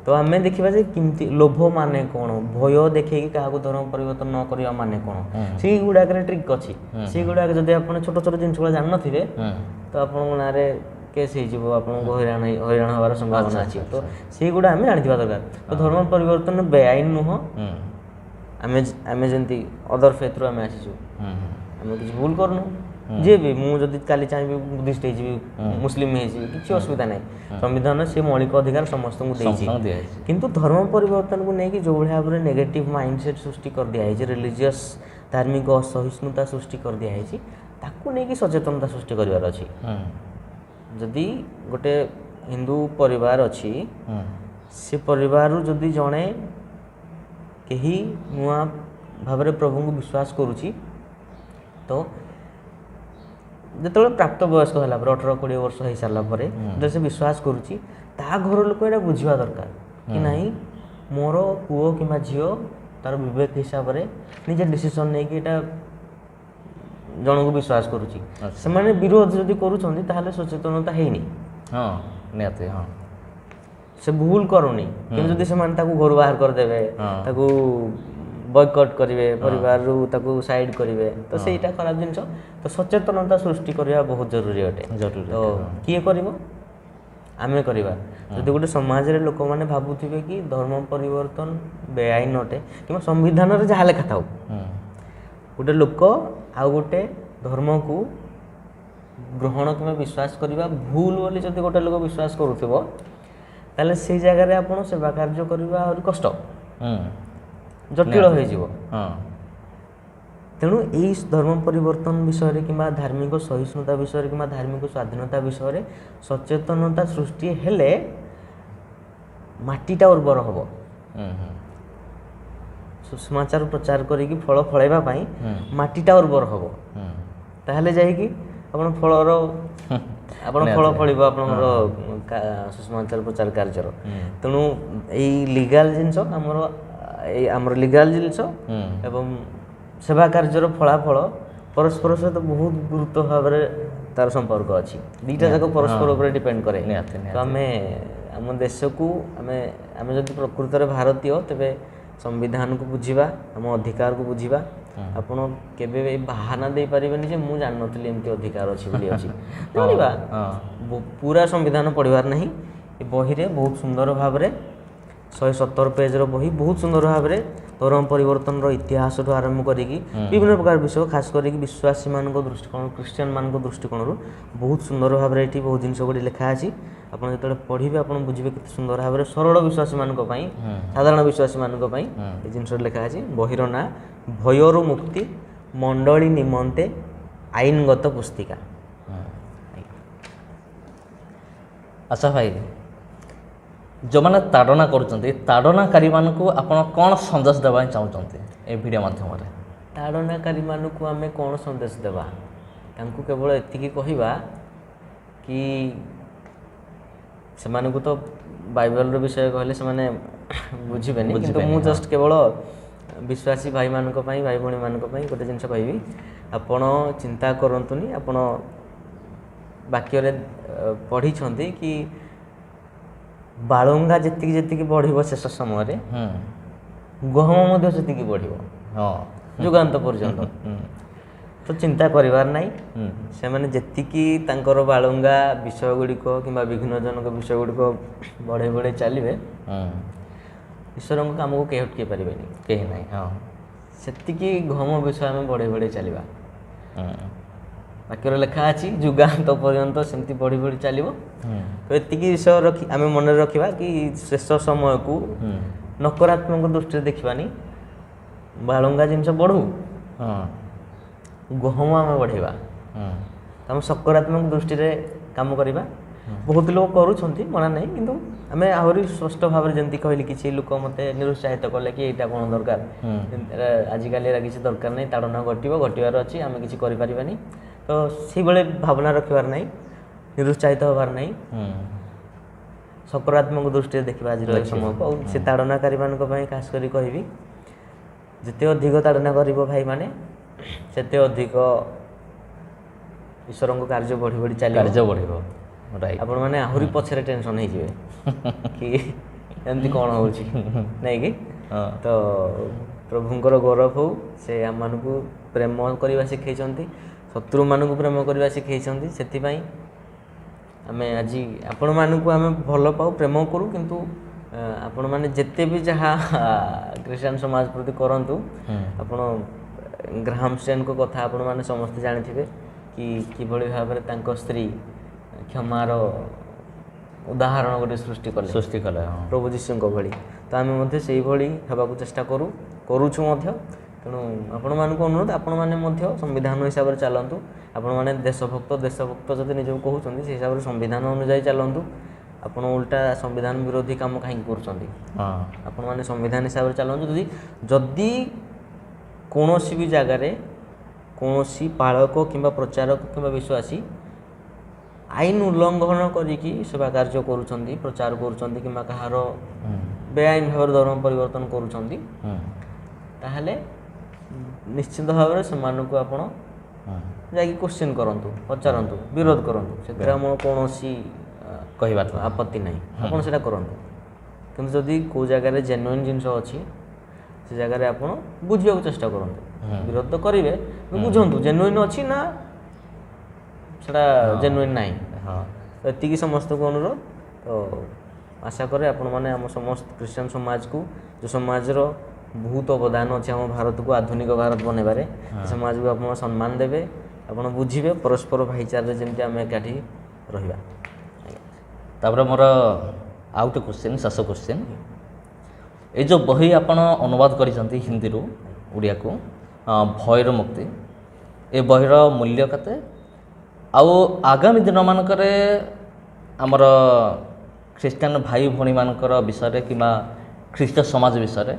ତ ଆମେ ଦେଖିବା ଯେ କେମିତି ଲୋଭ ମାନେ କ'ଣ, ଭୟ ଦେଖେଇକି କାହାକୁ ଧର୍ମ ପରିବର୍ତ୍ତନ ନ କରିବା ମାନେ କ'ଣ, ସେଇଗୁଡ଼ାକରେ ଟ୍ରିକ୍ ଅଛି। ସେଇଗୁଡ଼ାକ ଯଦି ଆପଣ ଛୋଟ ଛୋଟ ଜିନିଷଗୁଡ଼ା ଜାଣିନଥିବେ ତ ଆପଣଙ୍କ ନାଁରେ କେସ୍ ହେଇଯିବ, ଆପଣଙ୍କୁ ହଇରାଣ ହେବାର ସମ୍ଭାବନା ଅଛି। ତ ସେଇଗୁଡ଼ା ଆମେ ଜାଣିଥିବା ଦରକାର। ତ ଧର୍ମ ପରିବର୍ତ୍ତନ ବେଆଇନ ନୁହଁ। ଆମେ ଯେମିତି ଅଦର ଫେଥରୁ ଆମେ ଆସିଛୁ, ଆମେ କିଛି ଭୁଲ କରୁନୁ। ଯିଏ ବି, ମୁଁ ଯଦି କାଲି ଚାହିଁବି ବୁଦ୍ଧିଷ୍ଟ ହେଇଯିବି, ମୁସଲିମ ହେଇଯିବି, କିଛି ଅସୁବିଧା ନାହିଁ। ସମ୍ବିଧାନ ସେ ମୌଳିକ ଅଧିକାର ସମସ୍ତଙ୍କୁ ଦେଇଛି। କିନ୍ତୁ ଧର୍ମ ପରିବର୍ତ୍ତନକୁ ନେଇକି ଯେଉଁଭଳି ଭାବରେ ନେଗେଟିଭ ମାଇଣ୍ଡସେଟ୍ ସୃଷ୍ଟି କରିଦିଆହେଇଛି, ରିଲିଜିୟସ୍ ଧାର୍ମିକ ଅସହିଷ୍ଣୁତା ସୃଷ୍ଟି କରିଦିଆହେଇଛି, ତାକୁ ନେଇକି ସଚେତନତା ସୃଷ୍ଟି କରିବାର ଅଛି। ଯଦି ଗୋଟେ ହିନ୍ଦୁ ପରିବାର ଅଛି, ସେ ପରିବାରରୁ ଯଦି ଜଣେ କେହି ନୂଆ ଭାବରେ ପ୍ରଭୁଙ୍କୁ ବିଶ୍ୱାସ କରୁଛି, ତ ଯେତେବେଳେ ପ୍ରାପ୍ତ ବୟସ୍କ ହେଲା ପରେ 18-20 ବର୍ଷ ହେଇସାରିଲା ପରେ ଯେତେବେଳେ ସେ ବିଶ୍ୱାସ କରୁଛି, ତା ଘର ଲୋକ ଏଇଟା ବୁଝିବା ଦରକାର କି ନାହିଁ ମୋର ପୁଅ କିମ୍ବା ଝିଅ ତାର ବିବେକ ହିସାବରେ ନିଜେ ଡିସିସନ୍ ନେଇକି ଏଇଟା ଜଣଙ୍କୁ ବିଶ୍ୱାସ କରୁଛି। ସେମାନେ ବିରୋଧ ଯଦି କରୁଛନ୍ତି ତାହେଲେ ସଚେତନତା ହେଇନି। ନିହାତି ସେ ଭୁଲ କରୁନି, କିନ୍ତୁ ଯଦି ସେମାନେ ତାକୁ ଘରୁ ବାହାର କରିଦେବେ, ତାକୁ ବୟକଟ୍ କରିବେ, ପରିବାରରୁ ତାକୁ ସାଇଡ୍ କରିବେ, ତ ସେଇଟା ଖରାପ ଜିନିଷ। ତ ସଚେତନତା ସୃଷ୍ଟି କରିବା ବହୁତ ଜରୁରୀ ଅଟେ। ତ କିଏ କରିବ? ଆମେ କରିବା। ଯଦି ଗୋଟେ ସମାଜରେ ଲୋକମାନେ ଭାବୁଥିବେ କି ଧର୍ମ ପରିବର୍ତ୍ତନ ବେଆଇନ ଅଟେ କିମ୍ବା ସମ୍ବିଧାନରେ ଯାହା ଲେଖା ଥାଉ, ଗୋଟେ ଲୋକ ଆଉ ଗୋଟେ ଧର୍ମକୁ ଗ୍ରହଣ କିମ୍ବା ବିଶ୍ୱାସ କରିବା ଭୁଲ ବୋଲି ଯଦି ଗୋଟେ ଲୋକ ବିଶ୍ୱାସ କରୁଥିବ ତାହେଲେ ସେଇ ଜାଗାରେ ଆପଣ ସେବା କାର୍ଯ୍ୟ କରିବା ଆହୁରି କଷ୍ଟ, ଜଟିଳ ହୋଇଯିବ। ତେଣୁ ଏଇ ଧର୍ମ ପରିବର୍ତ୍ତନ ବିଷୟରେ କିମ୍ବା ଧାର୍ମିକ ସହିଷ୍ଣୁତା ବିଷୟରେ କିମ୍ବା ଧାର୍ମିକ ସ୍ୱାଧୀନତା ବିଷୟରେ ସଚେତନତା ସୃଷ୍ଟି ହେଲେ ମାଟିଟା ଉର୍ବର ହେବ। ସୁସମାଚାର ପ୍ରଚାର କରିକି ଫଳ ଫଳାଇବା ପାଇଁ ମାଟିଟା ଉର୍ବର ହେବ, ତାହେଲେ ଯାଇକି ଆପଣ ଫଳ ଫଳିବ ଆପଣଙ୍କର ସୁସମାଚାର ପ୍ରଚାର କାର୍ଯ୍ୟର। ତେଣୁ ଏଇ ଲିଗାଲ ଜିନିଷ ଆମର ଲିଗାଲ ଜିନିଷ ଏବଂ ସେବା କାର୍ଯ୍ୟର ଫଳାଫଳ ପରସ୍ପର ସହିତ ବହୁତ ଗୁରୁତ୍ୱ ଭାବରେ ତାର ସମ୍ପର୍କ ଅଛି। ଦୁଇଟା ଯାକ ପରସ୍ପର ଉପରେ ଡିପେଣ୍ଡ କରେ। ତ ଆମେ ଆମ ଦେଶକୁ ଆମେ ଯଦି ପ୍ରକୃତରେ ଭାରତୀୟ ତେବେ ସମ୍ବିଧାନକୁ ବୁଝିବା, ଆମ ଅଧିକାରକୁ ବୁଝିବା। ଆପଣ କେବେ ବାହାନା ଦେଇପାରିବେନି ଯେ ମୁଁ ଜାଣିନଥିଲି ଏମିତି ଅଧିକାର ଅଛି ବୋଲି ଅଛି। ଜାଣିବା, ପୁରା ସମ୍ବିଧାନ ପଢ଼ିବାର ନାହିଁ। ଏ ବହିରେ ବହୁତ ସୁନ୍ଦର ଭାବରେ 117 ପେଜର ବହି ବହୁତ ସୁନ୍ଦର ଭାବରେ ଧର୍ମ ପରିବର୍ତ୍ତନର ଇତିହାସଠୁ ଆରମ୍ଭ କରିକି ବିଭିନ୍ନ ପ୍ରକାର ବିଷୟ, ଖାସ କରିକି ବିଶ୍ୱାସୀମାନଙ୍କ ଦୃଷ୍ଟିକୋଣ, ଖ୍ରୀଷ୍ଟିଆନମାନଙ୍କ ଦୃଷ୍ଟିକୋଣରୁ ବହୁତ ସୁନ୍ଦର ଭାବରେ ଏଠି ବହୁତ ଜିନିଷ ଗୁଡ଼ିଏ ଲେଖା ଅଛି। ଆପଣ ଯେତେବେଳେ ପଢ଼ିବେ ଆପଣ ବୁଝିବେ କେତେ ସୁନ୍ଦର ଭାବରେ ସରଳ ବିଶ୍ୱାସୀମାନଙ୍କ ପାଇଁ, ସାଧାରଣ ବିଶ୍ୱାସୀମାନଙ୍କ ପାଇଁ ଏ ଜିନିଷଟି ଲେଖା ଅଛି। ବହିର ନାଁ ଭୟରୁ ମୁକ୍ତି ମଣ୍ଡଳୀ ନିମନ୍ତେ ଆଇନଗତ ପୁସ୍ତିକା। ଆଚ୍ଛା ଭାଇ, ଯେଉଁମାନେ ତାଡ଼ନା କରୁଛନ୍ତି, ତାଡ଼ନାକାରୀମାନଙ୍କୁ ଆପଣ କ'ଣ ସନ୍ଦେଶ ଦେବା ପାଇଁ ଚାହୁଁଛନ୍ତି ଏ ଭିଡ଼ିଓ ମାଧ୍ୟମରେ? ତାଡ଼ନାକାରୀମାନଙ୍କୁ ଆମେ କ'ଣ ସନ୍ଦେଶ ଦେବା? ତାଙ୍କୁ କେବଳ ଏତିକି କହିବା କି ସେମାନଙ୍କୁ ତ ବାଇବେଲର ବିଷୟ କହିଲେ ସେମାନେ ବୁଝିବେନି, କିନ୍ତୁ ମୁଁ ଜଷ୍ଟ କେବଳ ବିଶ୍ୱାସୀ ଭାଇମାନଙ୍କ ପାଇଁ, ଭାଇ ଭଉଣୀମାନଙ୍କ ପାଇଁ ଗୋଟେ ଜିନିଷ କହିବି। ଆପଣ ଚିନ୍ତା କରନ୍ତୁନି। ଆପଣ ବାକ୍ୟରେ ପଢ଼ିଛନ୍ତି କି ବାଳୁଙ୍ଗା ଯେତିକି ବଢ଼ିବ ଶେଷ ସମୟରେ ଗହମ ମଧ୍ୟ ସେତିକି ବଢ଼ିବ ଯୁଗାନ୍ତ ପର୍ଯ୍ୟନ୍ତ। ତ ଚିନ୍ତା କରିବାର ନାହିଁ। ସେମାନେ ଯେତିକି ତାଙ୍କର ବାଳୁଙ୍ଗା ବିଷୟ ଗୁଡ଼ିକ କିମ୍ବା ବିଘ୍ନଜନକ ବିଷୟ ଗୁଡ଼ିକ ବଢ଼େଇ ବଢ଼େଇ ଚାଲିବେ, ଈଶ୍ୱରଙ୍କ କାମକୁ କେହି ଅଟକେଇ ପାରିବେନି, କେହି ନାହିଁ। ସେତିକି ଗହମ ବିଷୟ ଆମେ ବଢ଼େଇ ବଢ଼େଇ ଚାଲିବା। ବାକ୍ୟରେ ଲେଖା ଅଛି ଯୁଗାନ୍ତ ପର୍ଯ୍ୟନ୍ତ ସେମିତି ବଢ଼ି ବଢ଼ି ଚାଲିବ। ତ ଏତିକି ବିଷୟ ଆମେ ମନରେ ରଖିବା କି ଶେଷ ସମୟକୁ ନକାରାତ୍ମକ ଦୃଷ୍ଟିରେ ଦେଖିବାନି। ବାଳୁଙ୍ଗା ଜିନିଷ ବଢ଼ୁ, ଗହମ ଆମେ ବଢ଼େଇବା। ଆମେ ସକାରାତ୍ମକ ଦୃଷ୍ଟିରେ କାମ କରିବା। ବହୁତ ଲୋକ କରୁଛନ୍ତି, ମନା ନାହିଁ, କିନ୍ତୁ ଆମେ ଆହୁରି ସ୍ପଷ୍ଟ ଭାବରେ ଯେମିତି କହିଲି, କିଛି ଲୋକ ମୋତେ ନିରୁତ୍ସାହିତ କଲେ କି ଏଇଟା କ'ଣ ଦରକାର, ଆଜିକାଲି ଏରା କିଛି ଦରକାର ନାହିଁ, ତାଡ଼ନା ଘଟିବାର ଅଛି, ଆମେ କିଛି କରିପାରିବାନି। ତ ସେଇଭଳି ଭାବନା ରଖିବାର ନାହିଁ, ନିରୁତ୍ସାହିତ ହେବାର ନାହିଁ, ସକାରାତ୍ମକ ଦୃଷ୍ଟିରେ ଦେଖିବା ଆଜିର ସମୟକୁ। ଆଉ ସେ ତାଡ଼ନାକାରୀମାନଙ୍କ ପାଇଁ ଖାସ କରି କହିବି, ଯେତେ ଅଧିକ ତାଡ଼ନା କରିବ ଭାଇମାନେ, ସେତେ ଅଧିକ ଈଶ୍ୱରଙ୍କ କାର୍ଯ୍ୟ ବଢ଼ି ବଢ଼ି ଚାଲିବ। ଆପଣମାନେ ଆହୁରି ପଛରେ ଟେନସନ୍ ହେଇଯିବେ କି ଏମିତି କ'ଣ ହେଉଛି ନାଇଁ କି। ତ ପ୍ରଭୁଙ୍କର ଗୌରବ ହଉ, ସେ ଆମମାନଙ୍କୁ ପ୍ରେମ କରିବା ଶିଖେଇଛନ୍ତି, ଶତ୍ରୁମାନଙ୍କୁ ପ୍ରେମ କରିବା ଶିଖେଇଛନ୍ତି। ସେଥିପାଇଁ ଆମେ ଆଜି ଆପଣମାନଙ୍କୁ ଆମେ ଭଲ ପାଉ, ପ୍ରେମ କରୁ, କିନ୍ତୁ ଆପଣମାନେ ଯେତେ ବି ଯାହା ଖ୍ରୀଷ୍ଟିଆନ ସମାଜ ପ୍ରତି କରନ୍ତୁ, ଆପଣ ଗ୍ରାହାମ ଷ୍ଟେନଙ୍କ କଥା ଆପଣମାନେ ସମସ୍ତେ ଜାଣିଥିବେ କି କିଭଳି ଭାବରେ ତାଙ୍କ ସ୍ତ୍ରୀ କ୍ଷମାର ଉଦାହରଣ ଗୋଟେ ସୃଷ୍ଟି କଲେ ପ୍ରଭୁ ଯୀଶୁଙ୍କ ଭଳି। ତ ଆମେ ମଧ୍ୟ ସେଇଭଳି ହେବାକୁ ଚେଷ୍ଟା କରୁଛୁ ମଧ୍ୟ। ତେଣୁ ଆପଣମାନଙ୍କୁ ଅନୁରୋଧ, ଆପଣମାନେ ମଧ୍ୟ ସମ୍ବିଧାନ ହିସାବରେ ଚାଲନ୍ତୁ। ଆପଣମାନେ ଦେଶଭକ୍ତ ଯଦି ନିଜକୁ କହୁଛନ୍ତି, ସେ ହିସାବରେ ସମ୍ବିଧାନ ଅନୁଯାୟୀ ଚାଲନ୍ତୁ। ଆପଣ ଓଲଟା ସମ୍ବିଧାନ ବିରୋଧୀ କାମ କାହିଁକି କରୁଛନ୍ତି? ଆପଣମାନେ ସମ୍ବିଧାନ ହିସାବରେ ଚାଲନ୍ତୁ। ଯଦି କୌଣସି ବି ଜାଗାରେ କୌଣସି ପାଳକ କିମ୍ବା ପ୍ରଚାରକ କିମ୍ବା ବିଶ୍ୱାସୀ ଆଇନ ଉଲ୍ଲଙ୍ଘନ କରିକି ସେବା କାର୍ଯ୍ୟ କରୁଛନ୍ତି, ପ୍ରଚାର କରୁଛନ୍ତି କିମ୍ବା କାହାର ବେଆଇନ ଭାବରେ ଧର୍ମ ପରିବର୍ତ୍ତନ କରୁଛନ୍ତି, ତାହେଲେ ନିଶ୍ଚିତ ଭାବରେ ସେମାନଙ୍କୁ ଆପଣ ଯାଇକି କ୍ୱେଶ୍ଚିନ୍ କରନ୍ତୁ, ପଚାରନ୍ତୁ, ବିରୋଧ କରନ୍ତୁ। ସେଥିରେ ଆମର କୌଣସି କହିବା ଆପତ୍ତି ନାହିଁ, ଆପଣ ସେଇଟା କରନ୍ତୁ। କିନ୍ତୁ ଯଦି କେଉଁ ଜାଗାରେ ଜେନୁଇନ୍ ଜିନିଷ ଅଛି, ସେ ଜାଗାରେ ଆପଣ ବୁଝିବାକୁ ଚେଷ୍ଟା କରନ୍ତୁ। ବିରୋଧ ତ କରିବେ, ବୁଝନ୍ତୁ ଜେନୁଇନ୍ ଅଛି ନା ସେଟା ଜେନୁଇନ୍ ନାହିଁ। ଏତିକି ସମସ୍ତଙ୍କୁ ଅନୁରୋଧ। ତ ଆଶା କରେ ଆପଣମାନେ ଆମ ସମସ୍ତ ଖ୍ରୀଷ୍ଟିଆନ ସମାଜକୁ, ଯେଉଁ ସମାଜର ବହୁତ ଅବଦାନ ଅଛି ଆମ ଭାରତକୁ ଆଧୁନିକ ଭାରତ ବନେଇବାରେ, ସମାଜକୁ ଆପଣ ସମ୍ମାନ ଦେବେ ଆପଣ ବୁଝିବେ ପରସ୍ପର ଭାଇଚାରାରେ ଯେମିତି ଆମେ ଏକାଠି ରହିବା। ତାପରେ ମୋର ଆଉ ଗୋଟେ କ୍ୱେଶ୍ଚିନ୍, ଶେଷ କ୍ୱେଶ୍ଚିନ୍, ଏଇ ଯେଉଁ ବହି ଆପଣ ଅନୁବାଦ କରିଛନ୍ତି ହିନ୍ଦୀରୁ ଓଡ଼ିଆକୁ, ଭୟର ମୁକ୍ତି, ଏ ବହିର ମୂଲ୍ୟ କେତେ? ଆଉ ଆଗାମୀ ଦିନମାନଙ୍କରେ ଆମର ଖ୍ରୀଷ୍ଟିଆନ ଭାଇ ଭଉଣୀମାନଙ୍କର ବିଷୟରେ କିମ୍ବା ଖ୍ରୀଷ୍ଟ ସମାଜ ବିଷୟରେ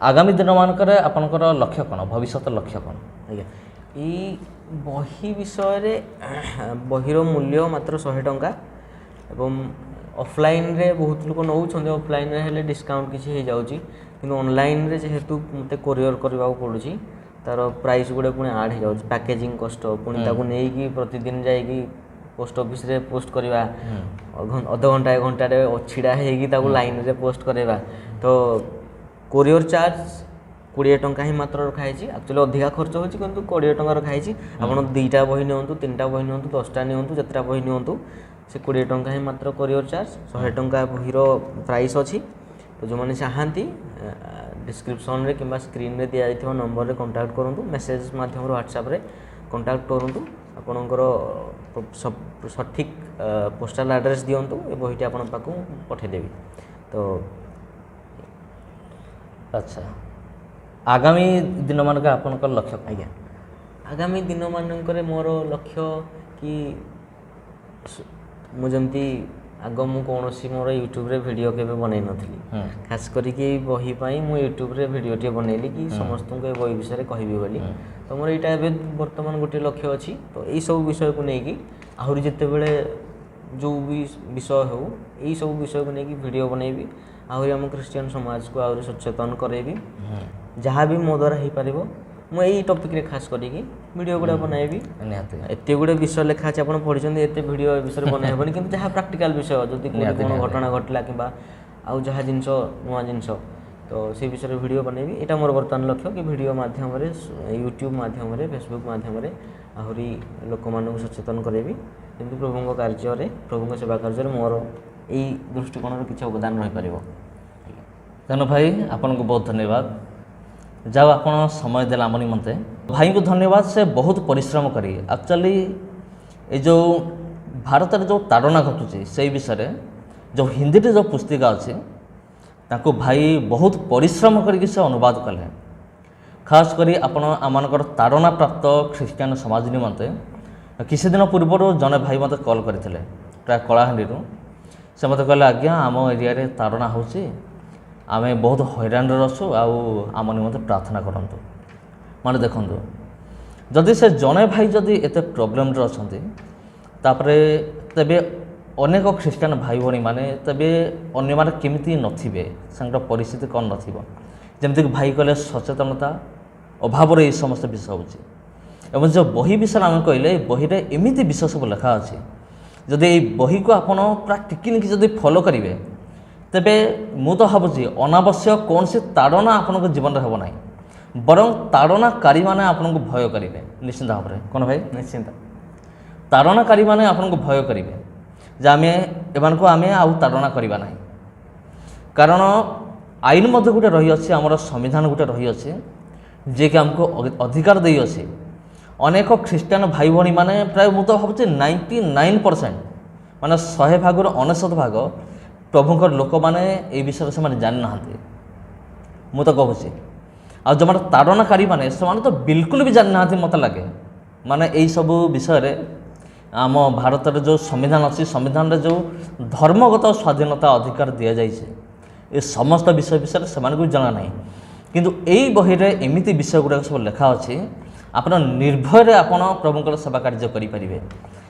ଆଗାମୀ ଦିନମାନଙ୍କରେ ଆପଣଙ୍କର ଲକ୍ଷ୍ୟ କ'ଣ, ଭବିଷ୍ୟତ ଲକ୍ଷ୍ୟ କ'ଣ? ଆଜ୍ଞା, ଏଇ ବହି ବିଷୟରେ ବହିର ମୂଲ୍ୟ ମାତ୍ର 100 ଟଙ୍କା ଏବଂ ଅଫଲାଇନ୍ରେ ବହୁତ ଲୋକ ନେଉଛନ୍ତି, ଅଫଲାଇନ୍ରେ ହେଲେ ଡିସକାଉଣ୍ଟ କିଛି ହେଇଯାଉଛି, କିନ୍ତୁ ଅନଲାଇନ୍ରେ ଯେହେତୁ ମୋତେ କୋରିଅର୍ କରିବାକୁ ପଡ଼ୁଛି ତାର ପ୍ରାଇସ୍ ଗୁଡ଼ା ପୁଣି ଆଡ଼୍ ହେଇଯାଉଛି, ପ୍ୟାକେଜିଂ କଷ୍ଟ, ପୁଣି ତାକୁ ନେଇକି ପ୍ରତିଦିନ ଯାଇକି ପୋଷ୍ଟ ଅଫିସରେ ପୋଷ୍ଟ କରିବା, ଅଧଘଣ୍ଟା 1 ଘଣ୍ଟାରେ ଛିଡ଼ା ହେଇକି ତାକୁ ଲାଇନ୍ରେ ପୋଷ୍ଟ କରାଇବା, ତ କୋରିଅର୍ ଚାର୍ଜ 20 ଟଙ୍କା ହିଁ ମାତ୍ର ରଖାହେଇଛି। ଆକ୍ଚୁଆଲି ଅଧିକା ଖର୍ଚ୍ଚ ହେଉଛି କିନ୍ତୁ 20 ଟଙ୍କା ରଖାହେଇଛି। ଆପଣ 2ଟା ବହି ନିଅନ୍ତୁ, 3ଟା ବହି ନିଅନ୍ତୁ, 10ଟା ନିଅନ୍ତୁ, ଯେତେଟା ବହି ନିଅନ୍ତୁ, ସେ 20 ଟଙ୍କା ହିଁ ମାତ୍ର କୋରିଅର୍ ଚାର୍ଜ। 100 ଟଙ୍କା ବହିର ପ୍ରାଇସ୍ ଅଛି। ତ ଯେଉଁମାନେ ଚାହାନ୍ତି ଡିସ୍କ୍ରିପ୍ସନ୍ରେ କିମ୍ବା ସ୍କ୍ରିନ୍ରେ ଦିଆଯାଇଥିବା ନମ୍ବରରେ କଣ୍ଟାକ୍ଟ କରନ୍ତୁ, ମେସେଜ୍ ମାଧ୍ୟମରେ ହ୍ୱାଟ୍ସଆପ୍ରେ କଣ୍ଟାକ୍ଟ କରନ୍ତୁ, ଆପଣଙ୍କର ସଠିକ୍ ପୋଷ୍ଟାଲ୍ ଆଡ୍ରେସ୍ ଦିଅନ୍ତୁ, ଏ ବହିଟି ଆପଣଙ୍କ ପାଖକୁ ପଠାଇଦେବି। ତ ଆଚ୍ଛା, ଆଗାମୀ ଦିନମାନଙ୍କରେ ଆପଣଙ୍କର ଲକ୍ଷ୍ୟ? ଆଜ୍ଞା, ଆଗାମୀ ଦିନମାନଙ୍କରେ ମୋର ଲକ୍ଷ୍ୟ କି ମୁଁ ଯେମିତି ମୁଁ କୌଣସି ମୋର ୟୁଟ୍ୟୁବରେ ଭିଡ଼ିଓ କେବେ ବନେଇ ନଥିଲି, ଖାସ୍ କରିକି ଏଇ ବହି ପାଇଁ ମୁଁ ୟୁଟ୍ୟୁବରେ ଭିଡ଼ିଓଟିଏ ବନେଇଲି କି ସମସ୍ତଙ୍କୁ ଏ ବହି ବିଷୟରେ କହିବି ବୋଲି। ତ ମୋର ଏଇଟା ଏବେ ବର୍ତ୍ତମାନ ଗୋଟିଏ ଲକ୍ଷ୍ୟ ଅଛି। ତ ଏଇସବୁ ବିଷୟକୁ ନେଇକି ଆହୁରି ଯେତେବେଳେ ଯେଉଁ ବି ବିଷୟ ହେଉ, ଏଇସବୁ ବିଷୟକୁ ନେଇକି ଭିଡ଼ିଓ ବନେଇବି, ଆହୁରି ଆମ ଖ୍ରୀଷ୍ଟିଆନ ସମାଜକୁ ଆହୁରି ସଚେତନ କରାଇବି। ଯାହା ବି ମୋ ଦ୍ୱାରା ହେଇପାରିବ ମୁଁ ଏଇ ଟପିକ୍ରେ ଖାସ୍ କରିକି ଭିଡ଼ିଓ ଗୁଡ଼ା ବନାଇବି। ନିହାତି ଏତେ ଗୁଡ଼େ ବିଷୟ ଲେଖା ଅଛି, ଆପଣ ପଢ଼ିଛନ୍ତି, ଏତେ ଭିଡ଼ିଓ ଏ ବିଷୟରେ ବନେଇ ହେବନି, କିନ୍ତୁ ଯାହା ପ୍ରାକ୍ଟିକାଲ ବିଷୟ, ଯଦି କ'ଣ ଘଟଣା ଘଟିଲା କିମ୍ବା ଆଉ ଯାହା ଜିନିଷ, ନୂଆ ଜିନିଷ, ତ ସେଇ ବିଷୟରେ ଭିଡ଼ିଓ ବନେଇବି। ଏଇଟା ମୋର ବର୍ତ୍ତମାନ ଲକ୍ଷ୍ୟ କି ଭିଡ଼ିଓ ମାଧ୍ୟମରେ, ୟୁଟ୍ୟୁବ୍ ମାଧ୍ୟମରେ, ଫେସବୁକ୍ ମାଧ୍ୟମରେ ଆହୁରି ଲୋକମାନଙ୍କୁ ସଚେତନ କରାଇବି, ଯେମିତି ପ୍ରଭୁଙ୍କ କାର୍ଯ୍ୟରେ, ପ୍ରଭୁଙ୍କ ସେବା କାର୍ଯ୍ୟରେ ମୋର ଏଇ ଦୃଷ୍ଟିକୋଣର କିଛି ଅବଦାନ ରହିପାରିବ। ତେଣୁ ଭାଇ ଆପଣଙ୍କୁ ବହୁତ ଧନ୍ୟବାଦ, ଯାଉ ଆପଣ ସମୟ ଦେଲେ ଆମ ନିମନ୍ତେ। ଭାଇଙ୍କୁ ଧନ୍ୟବାଦ, ସେ ବହୁତ ପରିଶ୍ରମ କରି ଆକ୍ଚୁଆଲି ଏ ଯେଉଁ ଭାରତରେ ଯେଉଁ ତାଡ଼ନା ଘଟୁଛି ସେଇ ବିଷୟରେ ଯେଉଁ ହିନ୍ଦୀରେ ଯେଉଁ ପୁସ୍ତିକା ଅଛି ତାକୁ ଭାଇ ବହୁତ ପରିଶ୍ରମ କରିକି ସେ ଅନୁବାଦ କଲେ। ଖାସ୍ କରି ଆପଣ ଆମମାନଙ୍କର ତାଡ଼ନା ପ୍ରାପ୍ତ ଖ୍ରୀଷ୍ଟିଆନ ସମାଜ ନିମନ୍ତେ କିଛି ଦିନ ପୂର୍ବରୁ ଜଣେ ଭାଇ ମୋତେ କଲ୍ କରିଥିଲେ, ପ୍ରାୟ କଳାହାଣ୍ଡିରୁ। ସେ ମୋତେ କହିଲେ, ଆଜ୍ଞା ଆମ ଏରିଆରେ ତାଡ଼ନା ହେଉଛି, ଆମେ ବହୁତ ହଇରାଣରେ ଅଛୁ, ଆଉ ଆମ ନିମନ୍ତେ ପ୍ରାର୍ଥନା କରନ୍ତୁ। ମାନେ ଦେଖନ୍ତୁ, ଯଦି ସେ ଜଣେ ଭାଇ ଯଦି ଏତେ ପ୍ରୋବ୍ଲେମରେ ଅଛନ୍ତି, ତାପରେ ତେବେ ଅନେକ ଖ୍ରୀଷ୍ଟିଆନ ଭାଇ ଭଉଣୀମାନେ ତେବେ ଅନ୍ୟମାନେ କେମିତି ନଥିବେ, ତାଙ୍କର ପରିସ୍ଥିତି କ'ଣ ନଥିବ। ଯେମିତିକି ଭାଇ କହିଲେ ସଚେତନତା ଅଭାବରେ ଏଇ ସମସ୍ତ ବିଷୟ ହେଉଛି। ଏବଂ ଯେଉଁ ବହି ବିଷୟରେ ଆମେ କହିଲେ, ଏ ବହିରେ ଏମିତି ବିଷୟ ସବୁ ଲେଖା ଅଛି, ଯଦି ଏଇ ବହିକୁ ଆପଣ ପୁରା ଟିକିନିକି ଯଦି ଫଲୋ କରିବେ, ତେବେ ମୁଁ ତ ଭାବୁଛି ଅନାବଶ୍ୟକ କୌଣସି ତାଡ଼ନା ଆପଣଙ୍କ ଜୀବନରେ ହେବ ନାହିଁ, ବରଂ ତାଡ଼ନାକାରୀମାନେ ଆପଣଙ୍କୁ ଭୟ କରିବେ ନିଶ୍ଚିନ୍ତ ଭାବରେ। କ'ଣ ଭାଇ? ନିଶ୍ଚିନ୍ତ। ତାଡ଼ନାକାରୀମାନେ ଆପଣଙ୍କୁ ଭୟ କରିବେ ଯେ ଏମାନଙ୍କୁ ଆମେ ଆଉ ତାଡ଼ନା କରିବା ନାହିଁ। କାରଣ ଆଇନ ମଧ୍ୟ ଗୋଟେ ରହିଅଛି, ଆମର ସମ୍ବିଧାନ ଗୋଟେ ରହିଅଛି, ଯିଏକି ଆମକୁ ଅଧିକାର ଦେଇଅଛି। ଅନେକ ଖ୍ରୀଷ୍ଟିଆନ ଭାଇ ଭଉଣୀମାନେ ପ୍ରାୟ ମୁଁ ତ ଭାବୁଛି 99%, ମାନେ 100 ଭାଗରୁ 99 ଭାଗ ପ୍ରଭୁଙ୍କର ଲୋକମାନେ ଏ ବିଷୟରେ ସେମାନେ ଜାଣିନାହାନ୍ତି। ମୁଁ ତ କହୁଛି, ଆଉ ଯେଉଁମାନେ ତାଡ଼ନାକାରୀମାନେ ସେମାନେ ତ ବିଲକୁଲ ବି ଜାଣିନାହାନ୍ତି ମୋତେ ଲାଗେ। ମାନେ ଏଇସବୁ ବିଷୟରେ ଆମ ଭାରତରେ ଯେଉଁ ସମ୍ବିଧାନ ଅଛି, ସମ୍ବିଧାନରେ ଯେଉଁ ଧର୍ମଗତ ସ୍ୱାଧୀନତା ଅଧିକାର ଦିଆଯାଇଛି, ଏ ସମସ୍ତ ବିଷୟ ବିଷୟରେ ସେମାନଙ୍କୁ ଜଣା ନାହିଁ। କିନ୍ତୁ ଏଇ ବହିରେ ଏମିତି ବିଷୟ ଗୁଡ଼ାକ ସବୁ ଲେଖା ଅଛି, ଆପଣ ନିର୍ଭୟରେ ଆପଣ ପ୍ରଭୁଙ୍କର ସେବା କାର୍ଯ୍ୟ କରିପାରିବେ।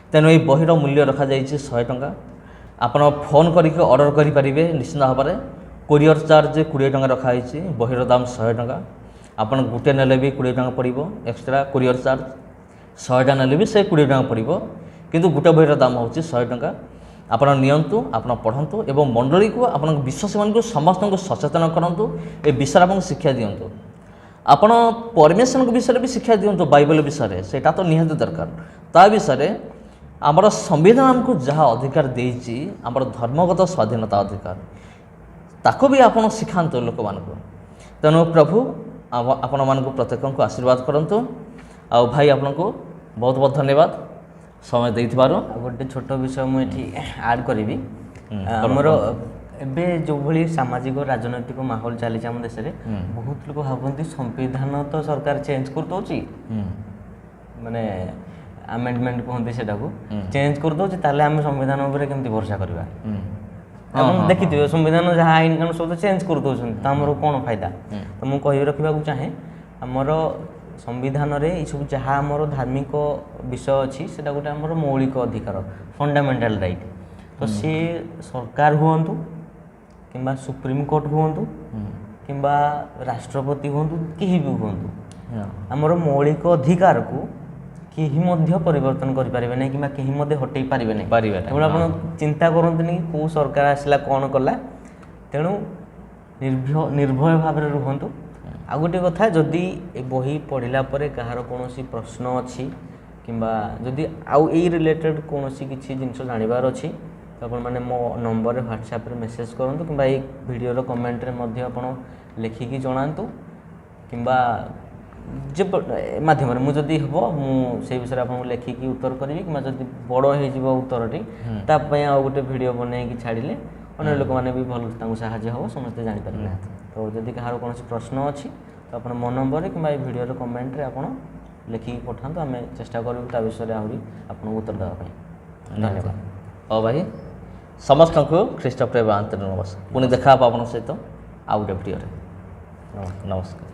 ତେଣୁ ଏଇ ବହିର ମୂଲ୍ୟ ରଖାଯାଇଛି 100 ଟଙ୍କା। ଆପଣ ଫୋନ୍ କରିକି ଅର୍ଡ଼ର କରିପାରିବେ ନିଶ୍ଚିନ୍ତ ଭାବରେ। କୋରିଅର୍ ଚାର୍ଜ 20 ଟଙ୍କା ରଖାହେଇଛି, ବହିର ଦାମ 100 ଟଙ୍କା। ଆପଣ ଗୋଟେ ନେଲେ ବି 20 ଟଙ୍କା ପଡ଼ିବ ଏକ୍ସଟ୍ରା କୋରିଅର୍ ଚାର୍ଜ, 100ଟା ନେଲେ ବି ସେ 20 ଟଙ୍କା ପଡ଼ିବ, କିନ୍ତୁ ଗୋଟେ ବହିର ଦାମ ହେଉଛି 100 ଟଙ୍କା। ଆପଣ ନିଅନ୍ତୁ, ଆପଣ ପଢ଼ନ୍ତୁ ଏବଂ ମଣ୍ଡଳୀକୁ, ଆପଣଙ୍କ ବିଶ୍ୱାସୀମାନଙ୍କୁ ସମସ୍ତଙ୍କୁ ସଚେତନ କରନ୍ତୁ, ଏ ବିଷୟରେ ଆପଣଙ୍କୁ ଶିକ୍ଷା ଦିଅନ୍ତୁ। ଆପଣ ପରମେଶ୍ୱରଙ୍କ ବିଷୟରେ ବି ଶିକ୍ଷା ଦିଅନ୍ତୁ, ବାଇବେଲ ବିଷୟରେ, ସେଇଟା ତ ନିହାତି ଦରକାର। ତା ବିଷୟରେ ଆମର ସମ୍ବିଧାନ ଆମକୁ ଯାହା ଅଧିକାର ଦେଇଛି, ଆମର ଧର୍ମଗତ ସ୍ୱାଧୀନତା ଅଧିକାର, ତାକୁ ବି ଆପଣ ଶିଖାନ୍ତୁ ଲୋକମାନଙ୍କୁ। ତେଣୁ ପ୍ରଭୁ ଆପଣମାନଙ୍କୁ ପ୍ରତ୍ୟେକଙ୍କୁ ଆଶୀର୍ବାଦ କରନ୍ତୁ। ଆଉ ଭାଇ ଆପଣଙ୍କୁ ବହୁତ ବହୁତ ଧନ୍ୟବାଦ ସମୟ ଦେଇଥିବାରୁ। ଆଉ ଗୋଟେ ଛୋଟ ବିଷୟ ମୁଁ ଏଠି ଆଡ଼୍ କରିବି। ଆମର ଏବେ ଯେଉଁଭଳି ସାମାଜିକ ରାଜନୈତିକ ମାହୋଲ ଚାଲିଛି ଆମ ଦେଶରେ, ବହୁତ ଲୋକ ଭାବନ୍ତି ସମ୍ବିଧାନ ତ ସରକାର ଚେଞ୍ଜ କରିଦେଉଛି, ମାନେ ଆମେଣ୍ଡମେଣ୍ଟ କୁହନ୍ତି ସେଟାକୁ, ଚେଞ୍ଜ କରିଦେଉଛି, ତାହେଲେ ଆମେ ସମ୍ବିଧାନ ଉପରେ କେମିତି ଭରସା କରିବା? ଆପଣ ଦେଖିଥିବେ ସମ୍ବିଧାନ ଯାହା ଆଇନ କାନୁନ ସବୁ ତ ଚେଞ୍ଜ କରିଦେଉଛନ୍ତି, ତ ଆମର କ'ଣ ଫାଇଦା? ତ ମୁଁ କହି ରଖିବାକୁ ଚାହେଁ, ଆମର ସମ୍ବିଧାନରେ ଏଇସବୁ ଯାହା ଆମର ଧାର୍ମିକ ବିଷୟ ଅଛି ସେଇଟା ଗୋଟେ ଆମର ମୌଳିକ ଅଧିକାର, ଫଣ୍ଡାମେଣ୍ଟାଲ ରାଇଟ୍। ତ ସିଏ ସରକାର ହୁଅନ୍ତୁ କିମ୍ବା ସୁପ୍ରିମକୋର୍ଟ ହୁଅନ୍ତୁ କିମ୍ବା ରାଷ୍ଟ୍ରପତି ହୁଅନ୍ତୁ, କେହି ବି ହୁଅନ୍ତୁ, ଆମର ମୌଳିକ ଅଧିକାରକୁ କେହି ମଧ୍ୟ ପରିବର୍ତ୍ତନ କରିପାରିବେ ନାହିଁ କିମ୍ବା କେହି ମଧ୍ୟ ହଟେଇ ପାରିବେ ନାହିଁ। ତେଣୁ ଆପଣ ଚିନ୍ତା କରନ୍ତୁନି କେଉଁ ସରକାର ଆସିଲା କ'ଣ କଲା, ତେଣୁ ନିର୍ଭୟ ଭାବରେ ରୁହନ୍ତୁ। ଆଉ ଗୋଟେ କଥା, ଯଦି ଏ ବହି ପଢ଼ିଲା ପରେ କାହାର କୌଣସି ପ୍ରଶ୍ନ ଅଛି କିମ୍ବା ଯଦି ଆଉ ଏଇ ରିଲେଟେଡ଼୍ କୌଣସି କିଛି ଜିନିଷ ଜାଣିବାର ଅଛି, ତ ଆପଣମାନେ ମୋ ନମ୍ବରରେ ହ୍ୱାଟ୍ସଆପ୍ରେ ମେସେଜ୍ କରନ୍ତୁ କିମ୍ବା ଏଇ ଭିଡ଼ିଓର କମେଣ୍ଟରେ ମଧ୍ୟ ଆପଣ ଲେଖିକି ଜଣାନ୍ତୁ, କିମ୍ବା ଯେ ମାଧ୍ୟମରେ ମୁଁ ଯଦି ହେବ ମୁଁ ସେଇ ବିଷୟରେ ଆପଣଙ୍କୁ ଲେଖିକି ଉତ୍ତର କରିବି, କିମ୍ବା ଯଦି ବଡ଼ ହେଇଯିବ ଉତ୍ତରଟି ତା ପାଇଁ ଆଉ ଗୋଟେ ଭିଡ଼ିଓ ବନେଇକି ଛାଡ଼ିଲେ ଅନ୍ୟ ଲୋକମାନେ ବି ଭଲ ତାଙ୍କୁ ସାହାଯ୍ୟ ହେବ, ସମସ୍ତେ ଜାଣିପାରିବେ। ତ ଯଦି କାହାର କୌଣସି ପ୍ରଶ୍ନ ଅଛି ତ ଆପଣ ମୋ ନମ୍ବରରେ କିମ୍ବା ଏଇ ଭିଡ଼ିଓର କମେଣ୍ଟରେ ଆପଣ ଲେଖିକି ପଠାନ୍ତୁ, ଆମେ ଚେଷ୍ଟା କରିବୁ ତା ବିଷୟରେ ଆହୁରି ଆପଣଙ୍କୁ ଉତ୍ତର ଦେବା ପାଇଁ। ଧନ୍ୟବାଦ। ହଉ ଭାଇ, ସମସ୍ତଙ୍କୁ ଖ୍ରୀଷ୍ଟ ପ୍ରେମ ଆନ୍ତରିକ ନମସ୍କାର। ପୁଣି ଦେଖା ହେବ ଆପଣଙ୍କ ସହିତ ଆଉ ଗୋଟେ ଭିଡ଼ିଓରେ। ନମସ୍କାର।